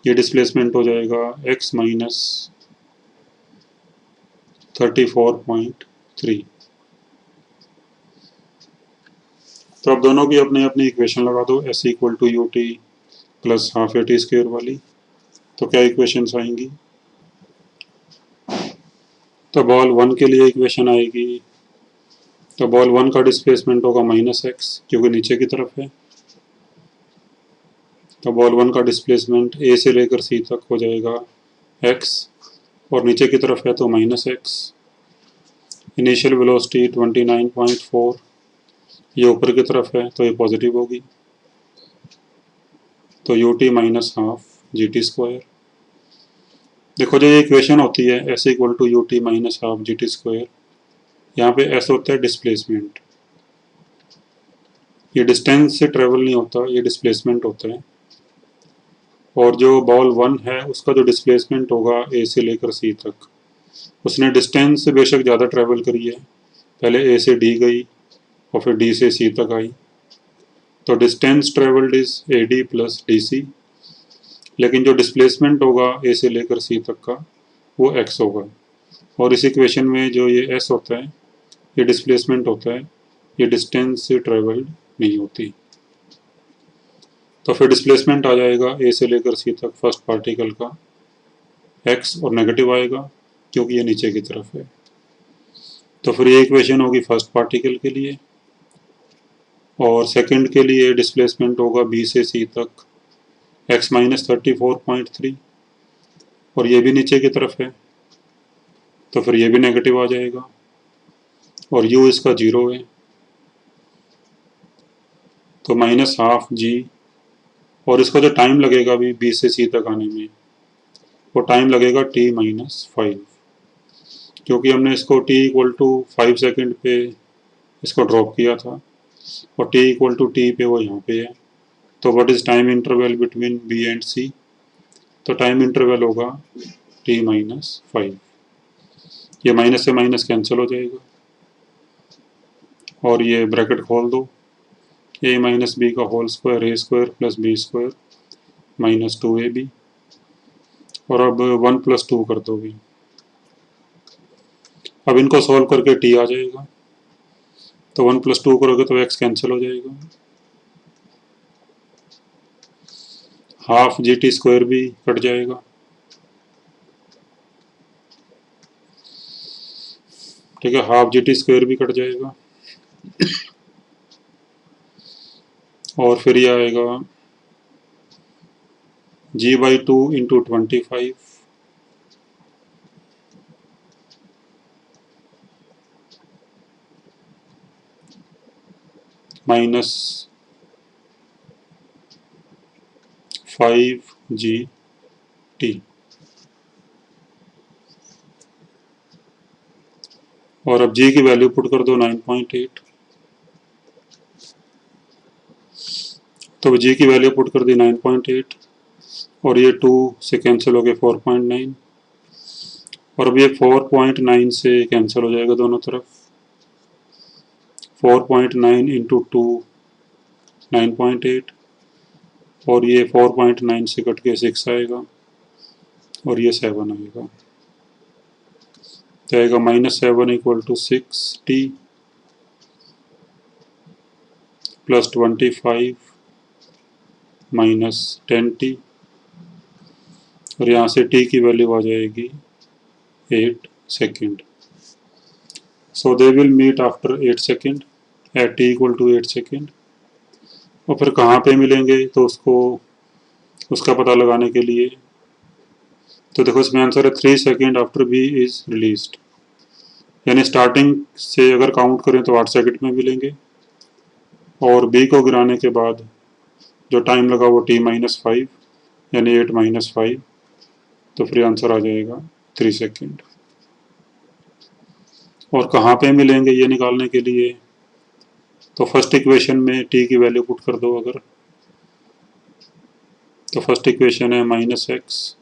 [SPEAKER 1] ये डिस्प्लेसमेंट हो जाएगा x माइनस 34.3। तो अब दोनों की अपनी अपनी इक्वेशन लगा दो, s equal to u t plus half a t square वाली। तो क्या इक्वेशंस आएंगी, तो बॉल 1 के लिए इक्वेशन आएगी, तो बॉल 1 का डिस्प्लेसमेंट होगा माइनस एक्स क्योंकि नीचे की तरफ है। तो बॉल 1 का डिस्प्लेसमेंट ए से लेकर सी तक हो जाएगा एक्स, और नीचे की तरफ है तो माइनस एक्स। इनिशियल वेलोसिटी 29.4, ये ऊपर की तरफ है तो ये पॉजिटिव होगी, तो u t minus half g t square. देखो जो ये इक्वेशन होती है s equal to u t minus half g t square, यहाँ पे एस होता है डिस्प्लेसमेंट, ये डिस्टेंस से ट्रेवल नहीं होता, ये डिस्प्लेसमेंट होता है। और जो बॉल 1 है उसका जो डिस्प्लेसमेंट होगा ए से लेकर सी तक, उसने डिस्टेंस से बेशक ज़्यादा ट्रेवल करी है, पहले ए से डी गई और फिर डी से सी तक आई, तो distance travelled is A D plus D C. लेकिन जो डिस्प्लेसमेंट होगा ए से लेकर सी तक का वो x होगा। और इस इक्वेशन में जो ये s होता है ये डिस्प्लेसमेंट होता है, ये डिस्टेंस ट्रेवल्ड नहीं होती। तो फिर डिस्प्लेसमेंट आ जाएगा ए से लेकर सी तक फर्स्ट पार्टिकल का x और नेगेटिव आएगा क्योंकि ये नीचे की तरफ है। तो फिर ये इक्वेशन होगी फर्स्ट पार्टिकल के लिए, और सेकंड के लिए डिस्प्लेसमेंट होगा बी से सी तक x माइनस 34.3, और ये भी नीचे की तरफ है तो फिर ये भी नेगेटिव आ जाएगा, और u इसका 0 है तो माइनस हाफ जी। और इसका जो टाइम लगेगा अभी बी से सी तक आने में वो टाइम लगेगा t माइनस 5, क्योंकि हमने इसको t इक्वल टू 5 सेकेंड पे इसको ड्रॉप किया था और t इक्वल टू टी पे वो यहाँ पे है। तो what is time interval between B and C? तो टाइम इंटरवल होगा t माइनस 5। ये माइनस से माइनस कैंसिल हो जाएगा और ये ब्रैकेट खोल दो, a माइनस बी का whole square a square plus b square minus 2ab, और अब 1 प्लस 2 कर दोगे। अब इनको सॉल्व करके t आ जाएगा, तो 1 प्लस 2 करोगे तो x कैंसिल हो जाएगा, हाफ जी टी स्क्वायर भी कट जाएगा, ठीक है, हाफ जी टी स्क्वायर भी कट जाएगा, और फिर ये आएगा g/2 इंटू 25 माइनस 5g/t, और अब g की वैल्यू पुट कर दो 9.8, तो g की वैल्यू पुट कर दी 9.8, और ये 2 से कैंसिल हो गए 4.9, और अब ये 4.9 से कैंसिल हो जाएगा दोनों तरफ, 4.9 इंटू 2 9.8, और ये 4.9 से कट के 6 आएगा और ये 7 आएगा, तो आएगा -7 equal to 6t plus 25 minus 10t, और यहाँ से t की वैल्यू आ जाएगी 8 second. So they will meet after 8 second at t equal to 8 second. और फिर कहाँ पे मिलेंगे तो उसका पता लगाने के लिए तो देखो इसमें आंसर है 3 second after B is released, यानी स्टार्टिंग से अगर काउंट करें तो 8 सेकेंड में मिलेंगे, और बी को गिराने के बाद जो टाइम लगा वो t माइनस 5 यानी 8 माइनस 5, तो फिर आंसर आ जाएगा 3 सेकेंड। और कहाँ पे मिलेंगे ये निकालने के लिए तो फर्स्ट इक्वेशन में t की वैल्यू पुट कर दो अगर, तो फर्स्ट इक्वेशन है -x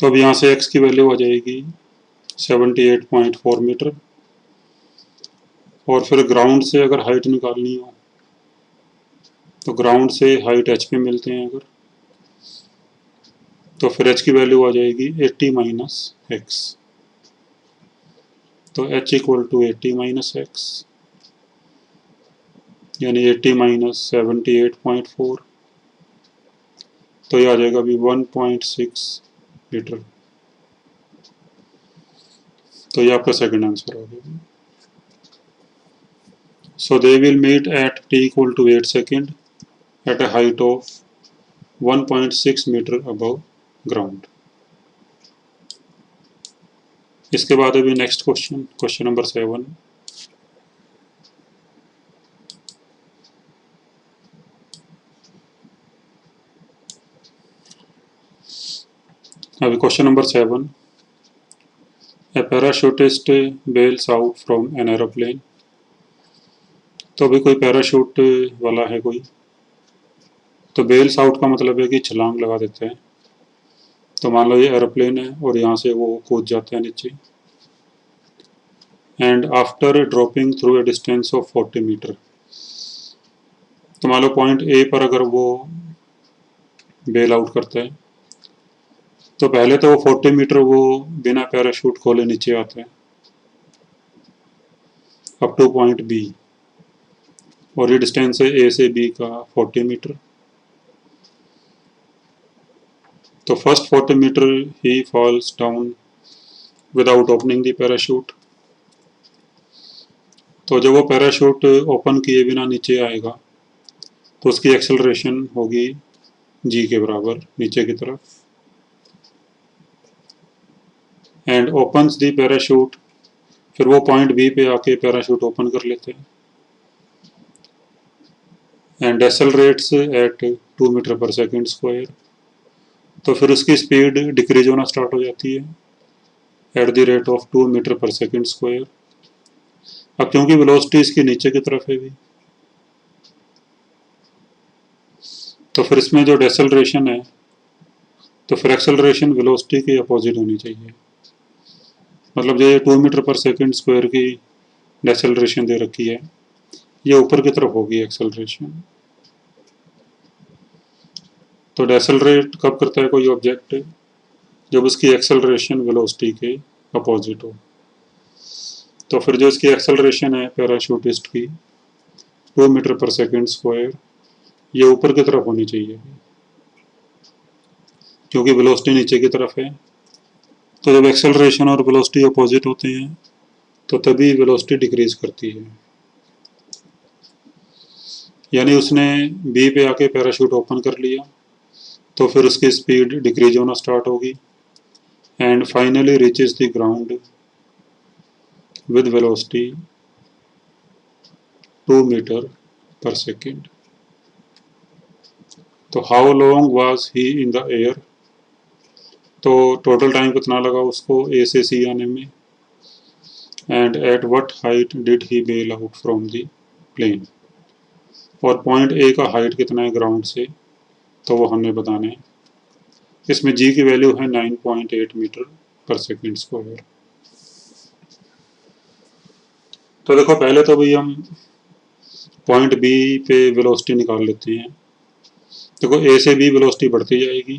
[SPEAKER 1] तो अब यहाँ से x की वैल्यू आ जाएगी 78.4 मीटर, और फिर ग्राउंड से अगर हाइट निकालनी हो तो ग्राउंड से हाइट h पे मिलते हैं अगर, तो फिर h की वैल्यू आ जाएगी 80 माइनस x, तो h equal to 80 minus x यानी 80 माइनस 78.4, तो ये आ जाएगा अभी 1.6 मीटर, तो ये आपका सेकंड आंसर हो गया। So they will meet at t equal to 8 second at a height of 1.6 meter above ground। इसके बाद अभी नेक्स्ट क्वेश्चन नंबर 7। अभी question number 7, a parachutist bails out from an aeroplane. तो अभी कोई पैराशूट वाला है कोई, तो बेल्स आउट का मतलब है कि छलांग लगा देते हैं, तो मान लो ये एरोप्लेन है और यहाँ से वो कूद जाता है नीचे, and after dropping through a distance of 40 metre. तो मान लो पॉइंट ए पर अगर वो बेल आउट करता है, तो पहले तो वो 40 मीटर वो बिना पैराशूट खोले नीचे आता है अप टू पॉइंट बी, और ये डिस्टेंस है ए से बी का 40 मीटर। तो फर्स्ट 40 मीटर ही falls down without opening the parachute. तो जब वो पैराशूट ओपन किए बिना नीचे आएगा तो उसकी एक्सेलरेशन होगी जी के बराबर नीचे की तरफ, एंड ओपन्स द पैराशूट। फिर वो पॉइंट बी पे आके पैराशूट ओपन कर लेते हैं and accelerates eight 2 metre per second square. तो फिर उसकी स्पीड डिक्रीज होना स्टार्ट हो जाती है at the rate of 2 metre per second square. अब क्योंकि वेलोसिटी इसकी नीचे की तरफ है भी, तो फिर इसमें जो डेसेलरेशन है, तो फिर एक्सेलरेशन वेलोसिटी के अपोजिट होनी चाहिए। मतलब जो ये 2 मीटर पर सेकेंड स्क्वायर की डेसेलरेशन दे रखी है, ये ऊपर की तरफ होगी एक्सेलरेशन। तो डेसेलरेट कब करता है कोई ऑब्जेक्ट, जब उसकी एक्सेलरेशन वेलोसिटी के अपोजिट हो। तो फिर जो इसकी एक्सेलरेशन है पैराशूटिस्ट की 2 मीटर पर सेकेंड स्क्वायर, ये ऊपर की तरफ होनी चाहिए क्योंकि वेलोसिटी नीचे की तरफ है। तो जब एक्सेलरेशन और वेलोसिटी अपोजिट होते हैं तो तभी वेलोसिटी डिक्रीज करती है। यानी उसने बी पे आके पैराशूट ओपन कर लिया तो फिर उसकी स्पीड डिक्रीज होना स्टार्ट होगी and finally reaches the ground with velocity 2 metre per second. तो how long was he in the air, तो टोटल टाइम कितना लगा उसको ए से सी आने में, and at what height did he bail out from the plane, और पॉइंट ए का हाइट कितना है ग्राउंड से, तो वो हमें बताना है। इसमें जी की वैल्यू है 9.8 मीटर पर सेकेंड स्क्वायर। तो देखो पहले तो भाई हम पॉइंट बी पे वेलोसिटी निकाल लेते हैं। देखो ए से बी वेलोसिटी बढ़ती जाएगी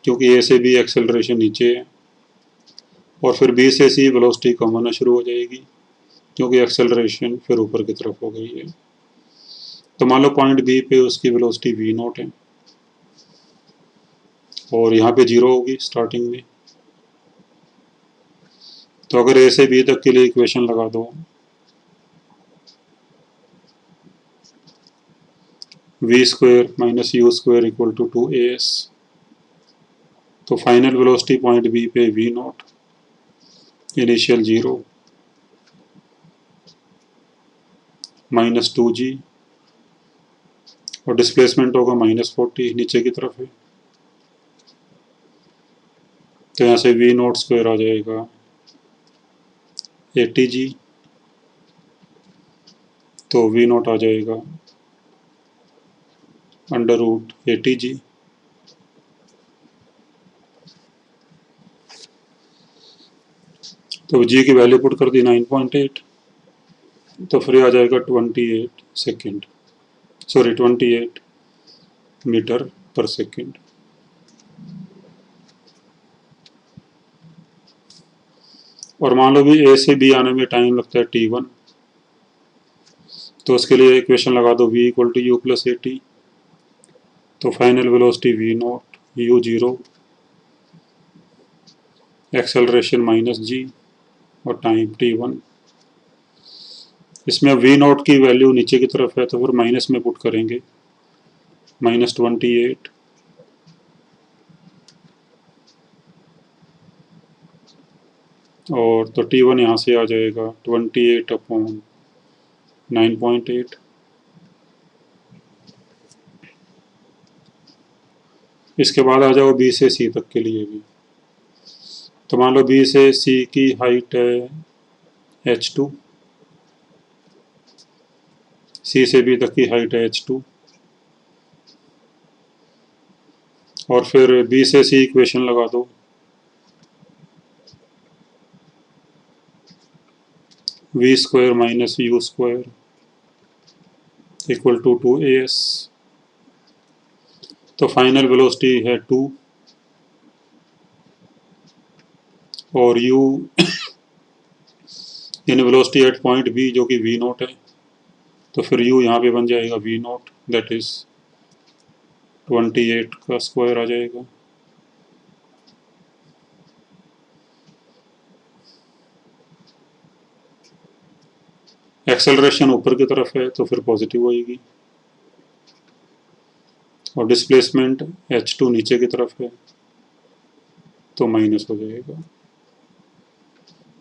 [SPEAKER 1] क्योंकि ए से बी एक्सेलरेशन नीचे है, और फिर बी से सी वेलोसिटी कम होना शुरू हो जाएगी क्योंकि एक्सेलरेशन फिर ऊपर की तरफ हो गई है। तो मान लो पॉइंट बी पे उसकी वेलोसिटी वी नॉट है और यहाँ पे जीरो होगी स्टार्टिंग में। तो अगर ए से बी तक के लिए इक्वेशन लगा दो, v square minus u square equal to 2as। तो फाइनल वेलोसिटी पॉइंट बी पे v naught, initial zero, minus 2g, और डिस्प्लेसमेंट होगा -40 नीचे की तरफ है। तो यहाँ से वी नॉट स्क्वायर आ जाएगा 80g, तो वी नॉट आ जाएगा √80g। तो जी की वैल्यू पुट कर दी 9.8, तो फिर आ जाएगा 28 second, sorry 28 metre per second. और मान लो भी ए से बी आने में टाइम लगता है t1, तो उसके लिए इक्वेशन लगा दो v equal to u plus a t. तो final velocity v naught, u zero, acceleration -g, और टाइम t1। इसमें वी नॉट की वैल्यू नीचे की तरफ है तो फिर माइनस में पुट करेंगे, -28, और तो t1 यहाँ से आ जाएगा 28/9.8। इसके बाद आ जाओ बी से सी तक के लिए भी। तो मान लो बी से सी की हाइट है h2, सी से बी तक की हाइट है h2, और फिर बी से सी इक्वेशन लगा दो, v square minus u square equal to 2as। तो फाइनल वेलोसिटी है 2 और u यानी वेलोसिटी एट पॉइंट बी जो कि वी नॉट है, तो फिर u यहाँ पे बन जाएगा वी नॉट, दैट इज 28 का स्क्वायर आ जाएगा। एक्सेलरेशन ऊपर की तरफ है तो फिर पॉजिटिव होएगी, और डिस्प्लेसमेंट h2 नीचे की तरफ है तो माइनस हो जाएगा।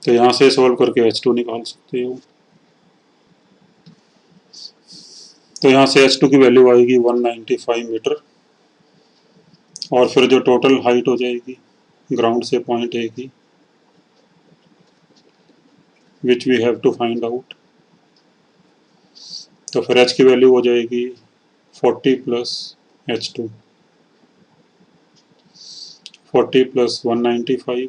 [SPEAKER 1] तो यहाँ से सॉल्व करके h2 निकाल सकते हो। तो यहाँ से h2 की वैल्यू आएगी 195 मीटर, और फिर जो टोटल हाइट हो जाएगी ग्राउंड से पॉइंट ए की, which we have to find out, तो फिर h की वैल्यू हो जाएगी 40 प्लस h2, 40 प्लस 195,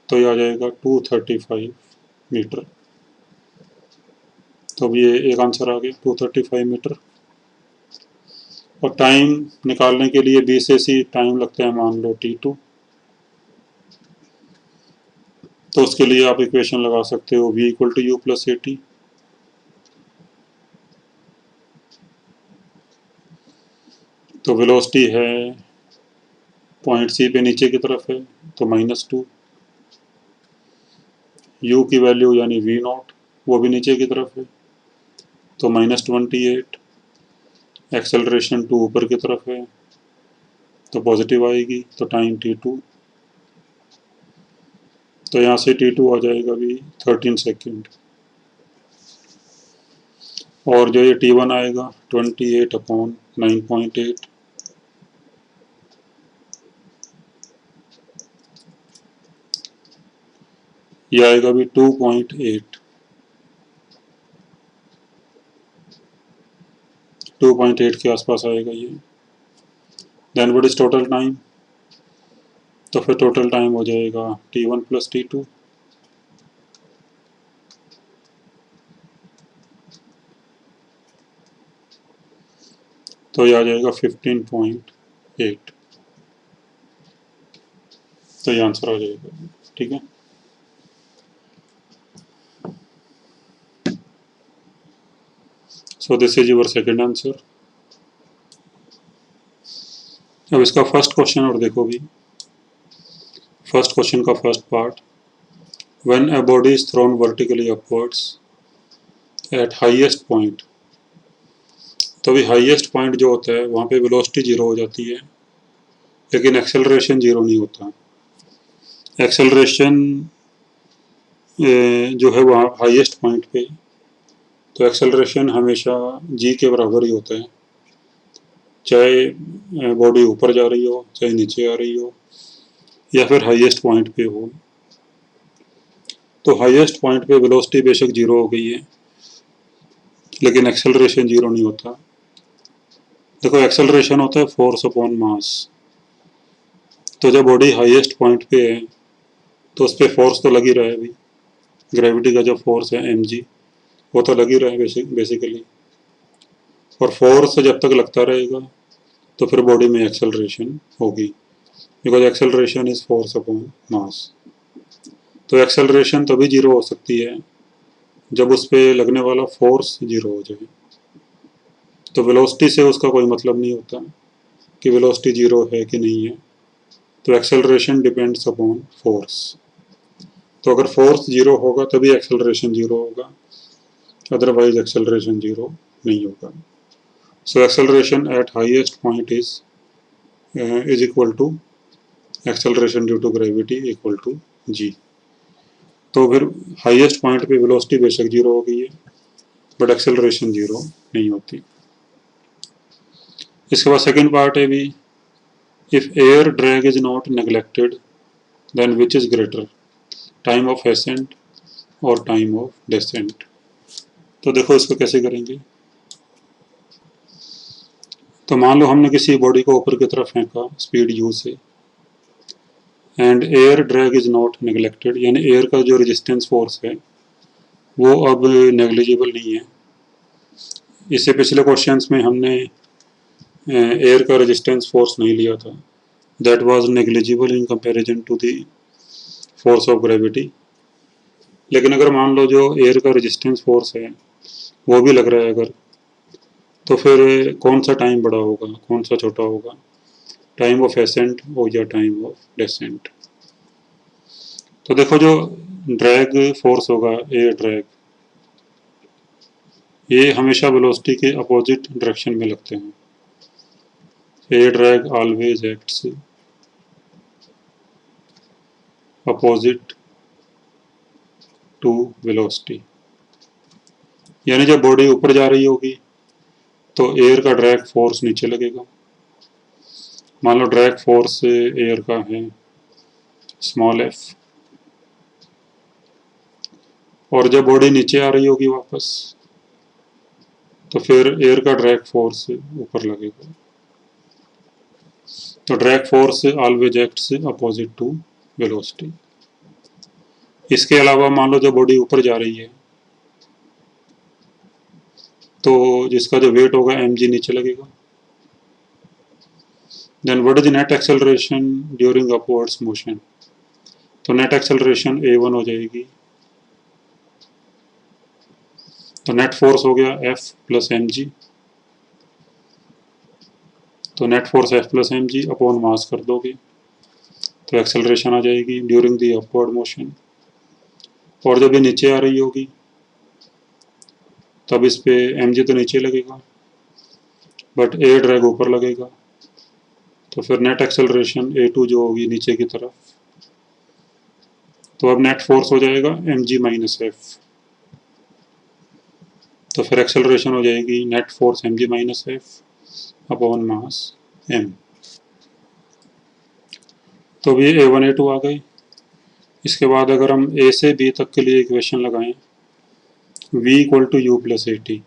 [SPEAKER 1] तो ये आ जाएगा 235 मीटर। तो अब ये एक आंसर आ गया 235 मीटर। और टाइम निकालने के लिए बी से सी टाइम लगता है मान लो t2, तो उसके लिए आप इक्वेशन लगा सकते हो v equal to u plus a t. तो वेलोसिटी है पॉइंट सी पे नीचे की तरफ है तो -2, u की वैल्यू यानी v नॉट वो भी नीचे की तरफ है तो -28, एक्सेलरेशन 2 ऊपर की तरफ है तो पॉजिटिव आएगी, तो टाइम t2, तो यहाँ से t2 आ जाएगा भी 13 सेकेंड, और जो ये t1 आएगा 28/9.8, ये आएगा भी 2.8, 2.8 के आसपास आएगा ये। Then what is total time, तो फिर टोटल टाइम हो जाएगा t1 प्लस t2, तो ये आ जाएगा 15.8, तो ये आंसर आ जाएगा। ठीक है, so this is your second answer. अब इसका फर्स्ट क्वेश्चन और देखो भी, फर्स्ट क्वेश्चन का first part, when a body is thrown vertically upwards eight highest point, तो अभी हाईएस्ट पॉइंट जो होता है वहाँ पे वेलोसिटी जीरो हो जाती है, लेकिन एक्सेलरेशन जीरो नहीं होता। एक्सेलरेशन जो है वहाँ हाईएस्ट पॉइंट पे, तो एक्सेलरेशन हमेशा जी के बराबर ही होता है, चाहे बॉडी ऊपर जा रही हो चाहे नीचे आ रही हो या फिर हाईएस्ट पॉइंट पे हो। तो हाईएस्ट पॉइंट पे वेलोसिटी बेशक जीरो हो गई है लेकिन एक्सेलरेशन जीरो नहीं होता। देखो एक्सेलरेशन होता है फोर्स अपॉन मास, तो जब बॉडी हाईएस्ट पॉइंट पे है तो उस पर फोर्स तो लग ही रहा है भाई, ग्रेविटी का जो फोर्स है mg वो तो लग ही रहा है बेसिकली, और फोर्स जब तक लगता रहेगा तो फिर बॉडी में एक्सेलरेशन होगी, because acceleration is force upon mass. तो एक्सेलरेशन तभी जीरो हो सकती है जब उस पर लगने वाला फोर्स जीरो हो जाए। तो वेलोसिटी से उसका कोई मतलब नहीं होता कि वेलोसिटी जीरो है कि नहीं है, तो एक्सेलरेशन डिपेंड्स अपॉन फोर्स। तो अगर फोर्स जीरो होगा तभी एक्सेलरेशन जीरो होगा, अदरवाइज एक्सेलरेशन जीरो नहीं होगा। So acceleration at highest point is equal to acceleration due to gravity equal to g. तो फिर हाईएस्ट पॉइंट पे वेलोसिटी बेशक जीरो हो गई है बट एक्सेलरेशन जीरो नहीं होती। इसके बाद सेकंड पार्ट है भी, if air drag is not neglected then which is greater, time of ascent और टाइम ऑफ डेसेंट। तो देखो इसको कैसे करेंगे। तो मान लो हमने किसी बॉडी को ऊपर की तरफ फेंका स्पीड u से, and air drag is not neglected, यानी एयर का जो रेजिस्टेंस फोर्स है वो अब नेग्लिजिबल नहीं है। इससे पिछले क्वेश्चंस में हमने एयर का रेजिस्टेंस फोर्स नहीं लिया था, that was negligible in comparison to the force of gravity. लेकिन अगर मान लो जो एयर का रेजिस्टेंस फोर्स है वो भी लग रहा है अगर, तो फिर कौन सा टाइम बड़ा होगा, कौन सा छोटा होगा, टाइम ऑफ एसेंट हो या टाइम ऑफ डेसेंट। तो देखो जो ड्रैग फोर्स होगा, एयर ड्रैग, ये हमेशा वेलोसिटी के अपोजिट डायरेक्शन में लगते हैं। Air drag always acts opposite to velocity, यानी जब बॉडी ऊपर जा रही होगी तो एयर का ड्रैग फोर्स नीचे लगेगा। मान लो ड्रैग फोर्स एयर का है स्मॉल एफ, और जब बॉडी नीचे आ रही होगी वापस तो फिर एयर का ड्रैग फोर्स ऊपर लगेगा। तो drag force always acts opposite to velocity. इसके अलावा मान लो जब बॉडी ऊपर जा रही है तो जिसका जो वेट होगा mg नीचे लगेगा। Then what is net acceleration during upwards motion, तो नेट एक्सेलरेशन a1 हो जाएगी। तो नेट फोर्स हो गया F प्लस mg, तो net force F plus mg upon mass कर दोगे तो एक्सेलरेशन आ जाएगी ड्यूरिंग द अपवर्ड मोशन। और जब ये नीचे आ रही होगी तब इस पे mg तो नीचे लगेगा बट एयर ड्रैग ऊपर लगेगा, तो फिर नेट एक्सेलरेशन a2 जो होगी नीचे की तरफ, तो अब नेट फोर्स हो जाएगा mg माइनस एफ। तो फिर एक्सेलरेशन हो जाएगी net force mg minus F upon mass m। तो अब ये a1 a2 आ गए। इसके बाद अगर हम a से b तक के लिए इक्वेशन लगाएं v equal to u plus a t,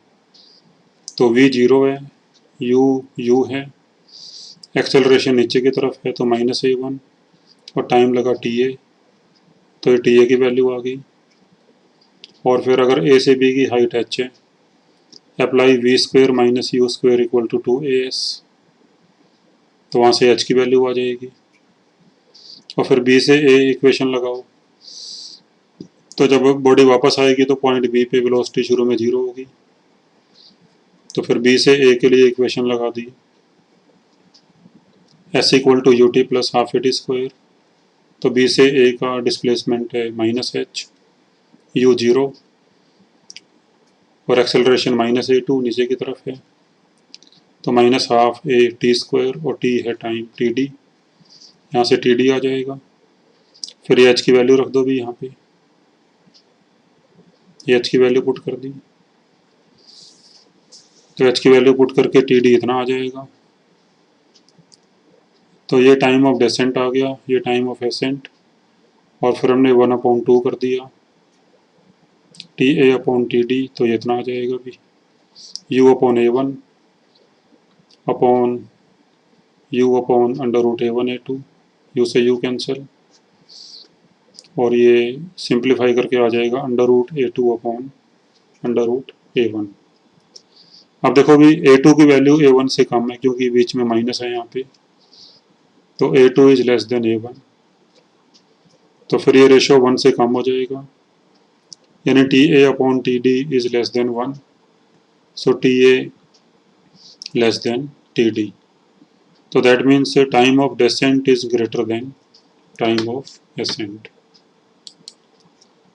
[SPEAKER 1] तो v जीरो है, u है, एक्सेलरेशन नीचे की तरफ है तो माइनस a1, और टाइम लगा ta, तो ये ta की वैल्यू आ गई। और फिर अगर a से b की हाइट h है, apply v square minus u square equal to 2as, तो वहाँ से h की वैल्यू आ जाएगी। और फिर b से a इक्वेशन लगाओ, तो जब बॉडी वापस आएगी तो पॉइंट b पे वेलोसिटी शुरू में 0 होगी, तो फिर b से a के लिए इक्वेशन लगा दी, s equal to u t plus half a t square, तो b से a का डिस्प्लेसमेंट है माइनस h, u 0, और एक्सेलरेशन माइनस a2 नीचे की तरफ है, तो minus half a T square, और t है टाइम td, यहाँ से td आ जाएगा। फिर ये h की वैल्यू रख दो भी यहाँ पे, ये h की वैल्यू पुट कर दी, तो h की वैल्यू पुट करके td इतना आ जाएगा। तो ये टाइम ऑफ डेसेंट आ गया, ये टाइम ऑफ एसेंट, और फिर हमने 1/2 कर दिया t a upon t d, तो ये इतना आ जाएगा भी, u upon a1 upon u upon under root a1 a2, u से u कैंसिल, और ये सिंप्लीफाई करके आ जाएगा under root a2 upon under root a1। अब देखो भी a2 की वैल्यू a1 से कम है क्योंकि बीच में माइनस है यहाँ पे, तो a2 is less then a1, तो फिर ये रेशो 1 से कम हो जाएगा, यानी t a upon t d is less than 1, so t a less than t d, तो that means time of descent is greater than time of ascent.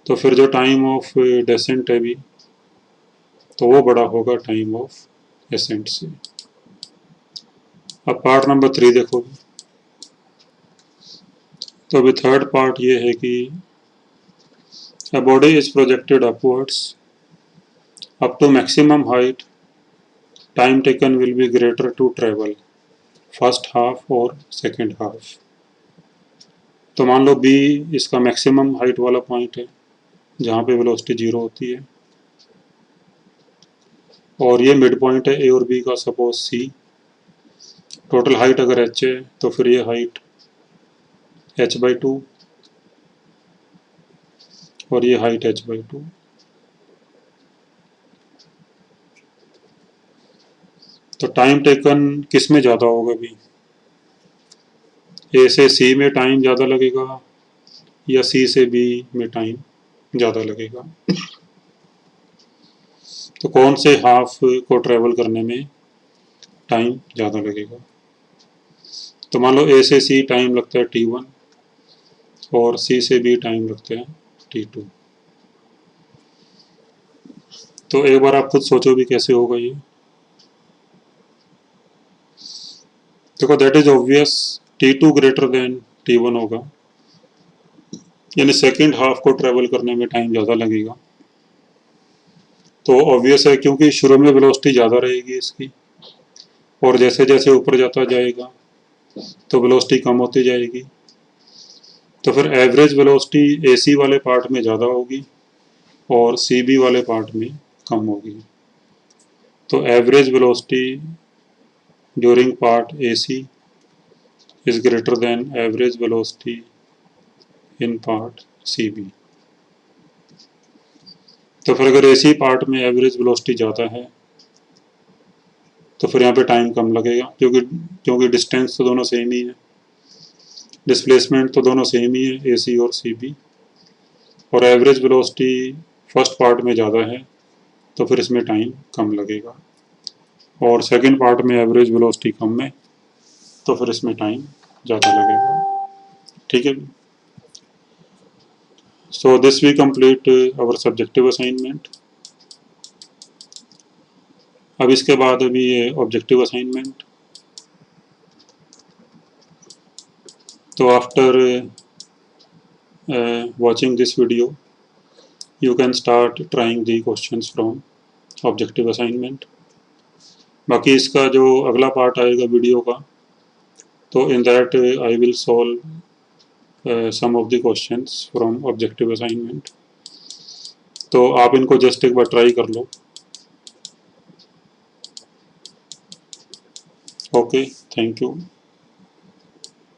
[SPEAKER 1] तो फिर जो टाइम ऑफ डेसेंट है भी तो वो बड़ा होगा टाइम ऑफ एसेंट से। अब पार्ट नंबर 3 देखो, तो अभी थर्ड पार्ट ये है कि a body is projected upwards up to maximum height, time taken will be greater to travel first half or second half। तो मान लो B इसका मैक्सिमम हाइट वाला पॉइंट है जहाँ पे वेलोसिटी 0 होती है, और ये मिड पॉइंट है A और B का, सपोज C, टोटल हाइट अगर h है तो फिर ये हाइट h/2 और ये हाइट h/2। तो टाइम टेकन किस में ज़्यादा होगा भी, ए से सी में टाइम ज़्यादा लगेगा या सी से बी में टाइम ज़्यादा लगेगा। तो कौन से हाफ को ट्रेवल करने में टाइम ज़्यादा लगेगा। तो मान लो ए से सी टाइम लगता है t1 और सी से बी टाइम लगता है t2। तो एक बार आप खुद सोचो भी कैसे होगा ये। देखो that is obvious, t2 greater than t1 होगा, यानी सेकेंड हाफ को ट्रेवल करने में टाइम ज़्यादा लगेगा। तो ऑब्वियस है क्योंकि शुरू में वेलोसिटी ज़्यादा रहेगी इसकी, और जैसे जैसे ऊपर जाता जाएगा तो वेलोसिटी कम होती जाएगी। तो फिर एवरेज वेलोसिटी AC वाले पार्ट में ज़्यादा होगी और CB वाले पार्ट में कम होगी। तो average velocity during part AC is greater than average velocity in part CB। तो फिर अगर AC पार्ट में एवरेज वेलोसिटी ज़्यादा है तो फिर यहाँ पे टाइम कम लगेगा, क्योंकि डिस्टेंस तो दोनों सेम ही है, डिस्प्लेसमेंट तो दोनों सेम ही है AC और CB, और एवरेज वेलोसिटी फर्स्ट पार्ट में ज़्यादा है तो फिर इसमें टाइम कम लगेगा, और सेकंड पार्ट में एवरेज वेलोसिटी कम है तो फिर इसमें टाइम ज़्यादा लगेगा। ठीक है। So this we complete our subjective assignment. अब इसके बाद अभी ये ऑब्जेक्टिव असाइनमेंट। तो after watching this video you can start trying the questions from objective assignment। बाकी इसका जो अगला पार्ट आएगा वीडियो का, तो in that I will solve some of the questions from objective assignment. तो आप इनको जस्ट एक बार ट्राई कर लो। Okay, thank you.